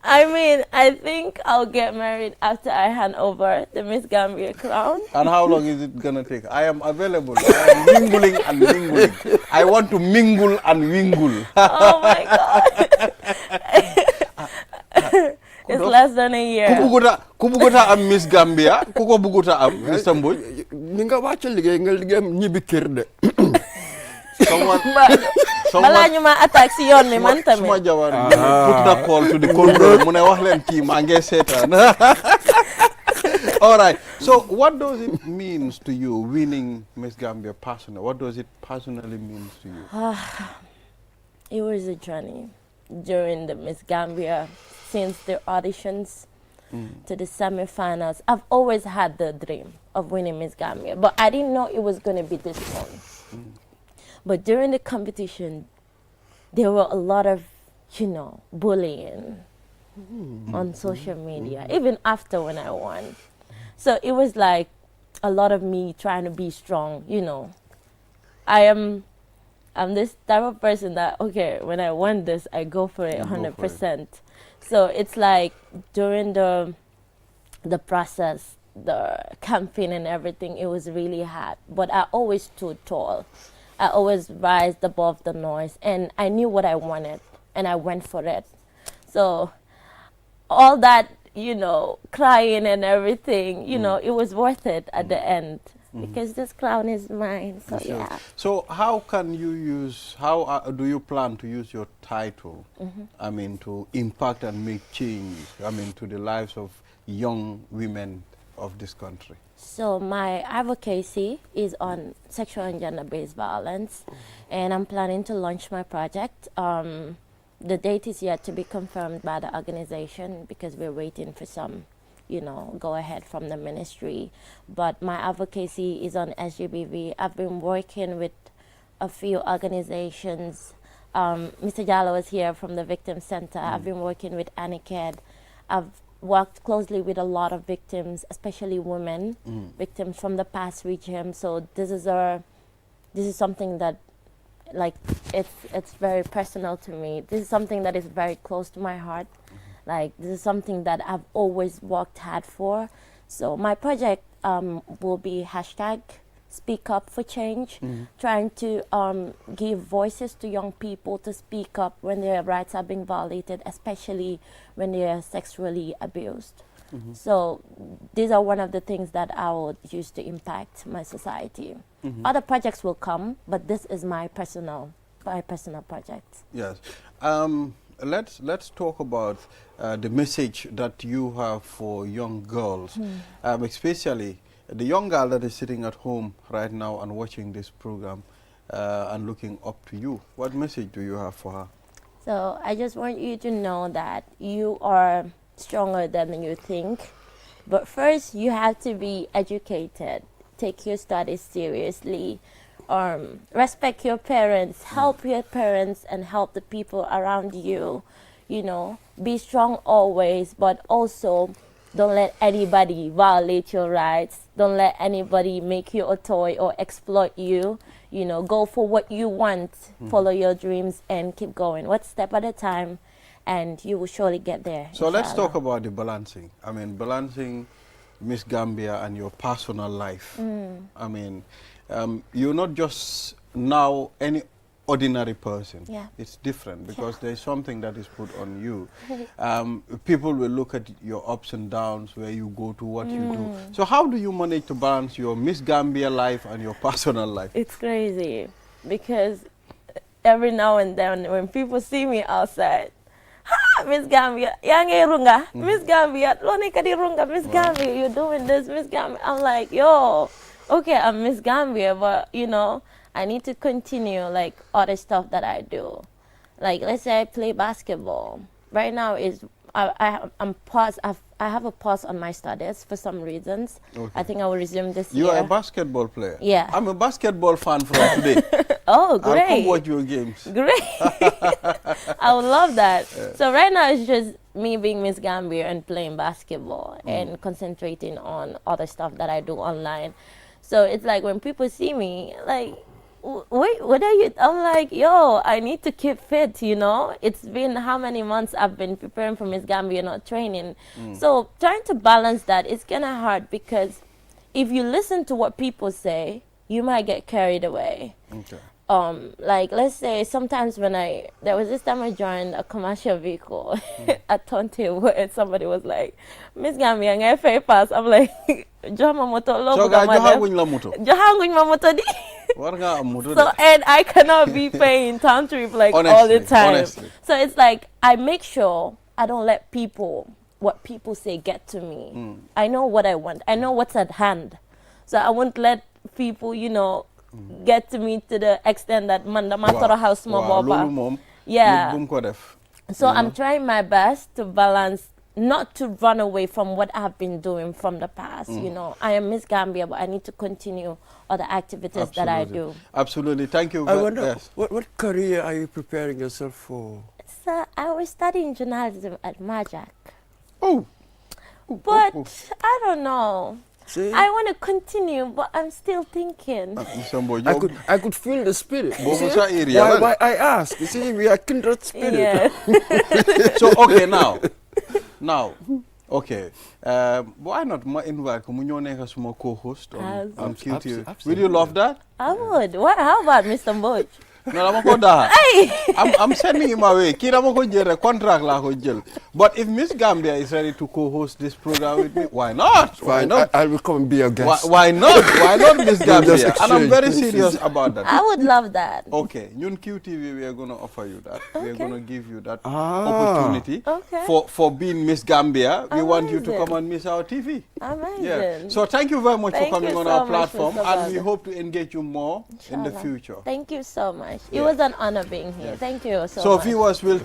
Speaker 11: I mean, I think I'll get married after I hand over the Miss Gambia crown.
Speaker 1: And how long is it gonna take? I am available. I am mingling and mingling. I want to mingle and wingle.
Speaker 11: Oh my God. It's less than a year.
Speaker 1: Kubuguta am Miss Gambia. Kuko buguta am Mr. Mboy.
Speaker 2: Ninga wacha liggéey nga liggéey ñibi kër de.
Speaker 11: Bala ñu ma attack si yoon mi man tamit.
Speaker 1: Suma jabar put the call to the control. Mu ne wax leen kii maa ngi seetaan. All right. So what does it mean to you winning Miss Gambia personally? What does it personally mean to you?
Speaker 11: It was a journey during the Miss Gambia, since the auditions to the semi-finals. I've always had the dream of winning Miss Gambia, but I didn't know it was going to be this one. But during the competition, there were a lot of, you know, bullying on social media, even after when I won. So it was like a lot of me trying to be strong, you know. I'm this type of person that, okay, when I want this, I go for it 100%. So it's like during the process, the campaign and everything, it was really hard. But I always stood tall. I always rised above the noise, and I knew what I wanted, and I went for it. So all that, you know, crying and everything, you know, it was worth it at the end. Because this crown is mine, so
Speaker 1: sure.
Speaker 11: yeah.
Speaker 1: So how can you use, how do you plan to use your title, I mean, to impact and make change, I mean, to the lives of young women of this country?
Speaker 11: So my advocacy is on sexual and gender-based violence, and I'm planning to launch my project. The date is yet to be confirmed by the organization because we're waiting for some, you know, go ahead from the ministry. But my advocacy is on SGBV. I've been working with a few organizations. Mr. Jallo was here from the Victim Center. I've been working with Aniked. I've worked closely with a lot of victims, especially women, victims from the past regime. So this is something that, like, it's very personal to me. This is something that is very close to my heart. Like, this is something that I've always worked hard for. So my project will be hashtag Speak Up for Change, trying to give voices to young people to speak up when their rights are being violated, especially when they are sexually abused. So these are one of the things that I would use to impact my society. Other projects will come, but this is my personal project.
Speaker 1: Yes. Let's talk about the message that you have for young girls, especially the young girl that is sitting at home right now and watching this program and looking up to you. What message do you have for her?
Speaker 11: So I just want you to know that you are stronger than you think. But first, you have to be educated, take your studies seriously, respect your parents, help your parents, and help the people around you. You know, be strong always, but also don't let anybody violate your rights. Don't let anybody make you a toy or exploit you. You know, go for what you want, follow your dreams, and keep going. One step at a time, and you will surely get there.
Speaker 1: So let's talk about the balancing. I mean, balancing Miss Gambia and your personal life. I mean, you're not just now any ordinary person.
Speaker 11: Yeah.
Speaker 1: It's different because there's something that is put on you. People will look at your ups and downs, where you go to, what you do. So how do you manage to balance your Miss Gambia life and your personal life?
Speaker 11: It's crazy because every now and then when people see me outside, ha, Miss Gambia, yang runga, Miss Gambia, loni kadi runga, Miss Gambia, you're doing this, Miss Gambia. I'm like, yo, okay, I'm Miss Gambia, but you know, I need to continue like other stuff that I do. Like let's say I play basketball. Right now I'm paused. I have a pause on my studies for some reasons. Okay. I think I will resume this year.
Speaker 1: You are a basketball player?
Speaker 11: Yeah.
Speaker 1: I'm a basketball fan from today.
Speaker 11: Oh, great.
Speaker 1: I'll come watch your games.
Speaker 11: Great. I would love that. Yeah. So right now it's just me being Miss Gambia and playing basketball and concentrating on other stuff that I do online. So it's like when people see me, like, wait, what are you? I'm like, yo, I need to keep fit, you know? It's been how many months I've been preparing for Miss Gambia, not training. So trying to balance that, it's kind of hard because if you listen to what people say, you might get carried away. Okay. Like, let's say sometimes when there was this time I joined a commercial vehicle at Tonte where somebody was like, Miss Gambia, I pay pass. I'm like, Johanguñ ma moto di. So, and I cannot be paying town trip like all the time. Honestly. So it's like, I make sure I don't let what people say get to me. I know what I want. I know what's at hand. So I won't let people, you know, get to me to the extent that Mandamatora house mo yeah. So I'm trying my best to balance, not to run away from what I've been doing from the past. You know, I am Miss Gambia, but I need to continue other activities that I do.
Speaker 1: Absolutely. Thank you.
Speaker 2: I wonder, what career are you preparing yourself for?
Speaker 11: So I was studying journalism at Majak.
Speaker 1: Oh.
Speaker 11: But I don't know. See? I want to continue, but I'm still thinking.
Speaker 2: I could feel the spirit. Why I ask? You see, we are kindred spirit.
Speaker 11: Yeah.
Speaker 1: So, okay, now, okay. Why not invite Kumunyone as my co-host on QTV? Would you love that?
Speaker 11: I would. How about Mr. Mboj?
Speaker 1: No, I'm sending him away. But if Miss Gambia is ready to co-host this program with me, why not?
Speaker 2: Why not? I will come and be a guest.
Speaker 1: Why not? Why not, Miss Gambia? And I'm very serious about that.
Speaker 11: I would love that.
Speaker 1: Okay, Nyun QTV, we are going to offer you that. Okay. We are going to give you that opportunity for being Miss Gambia. We want you to come and miss our TV.
Speaker 11: Amazing.
Speaker 1: Yeah. So thank you very much for coming on our platform, and we hope to engage you more in the future.
Speaker 11: Thank you so much. It was an honor being here. Yeah. Thank you so much.
Speaker 1: So viewers, we'll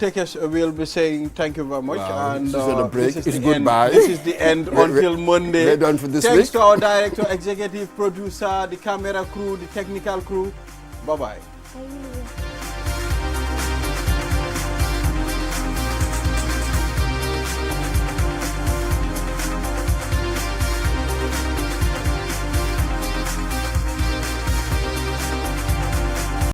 Speaker 1: be saying thank you very much. Wow. And
Speaker 2: this is goodbye.
Speaker 1: This is the end until Monday.
Speaker 2: We're done for this
Speaker 1: Thanks
Speaker 2: week.
Speaker 1: to our director, executive producer, the camera crew, the technical crew. Bye-bye.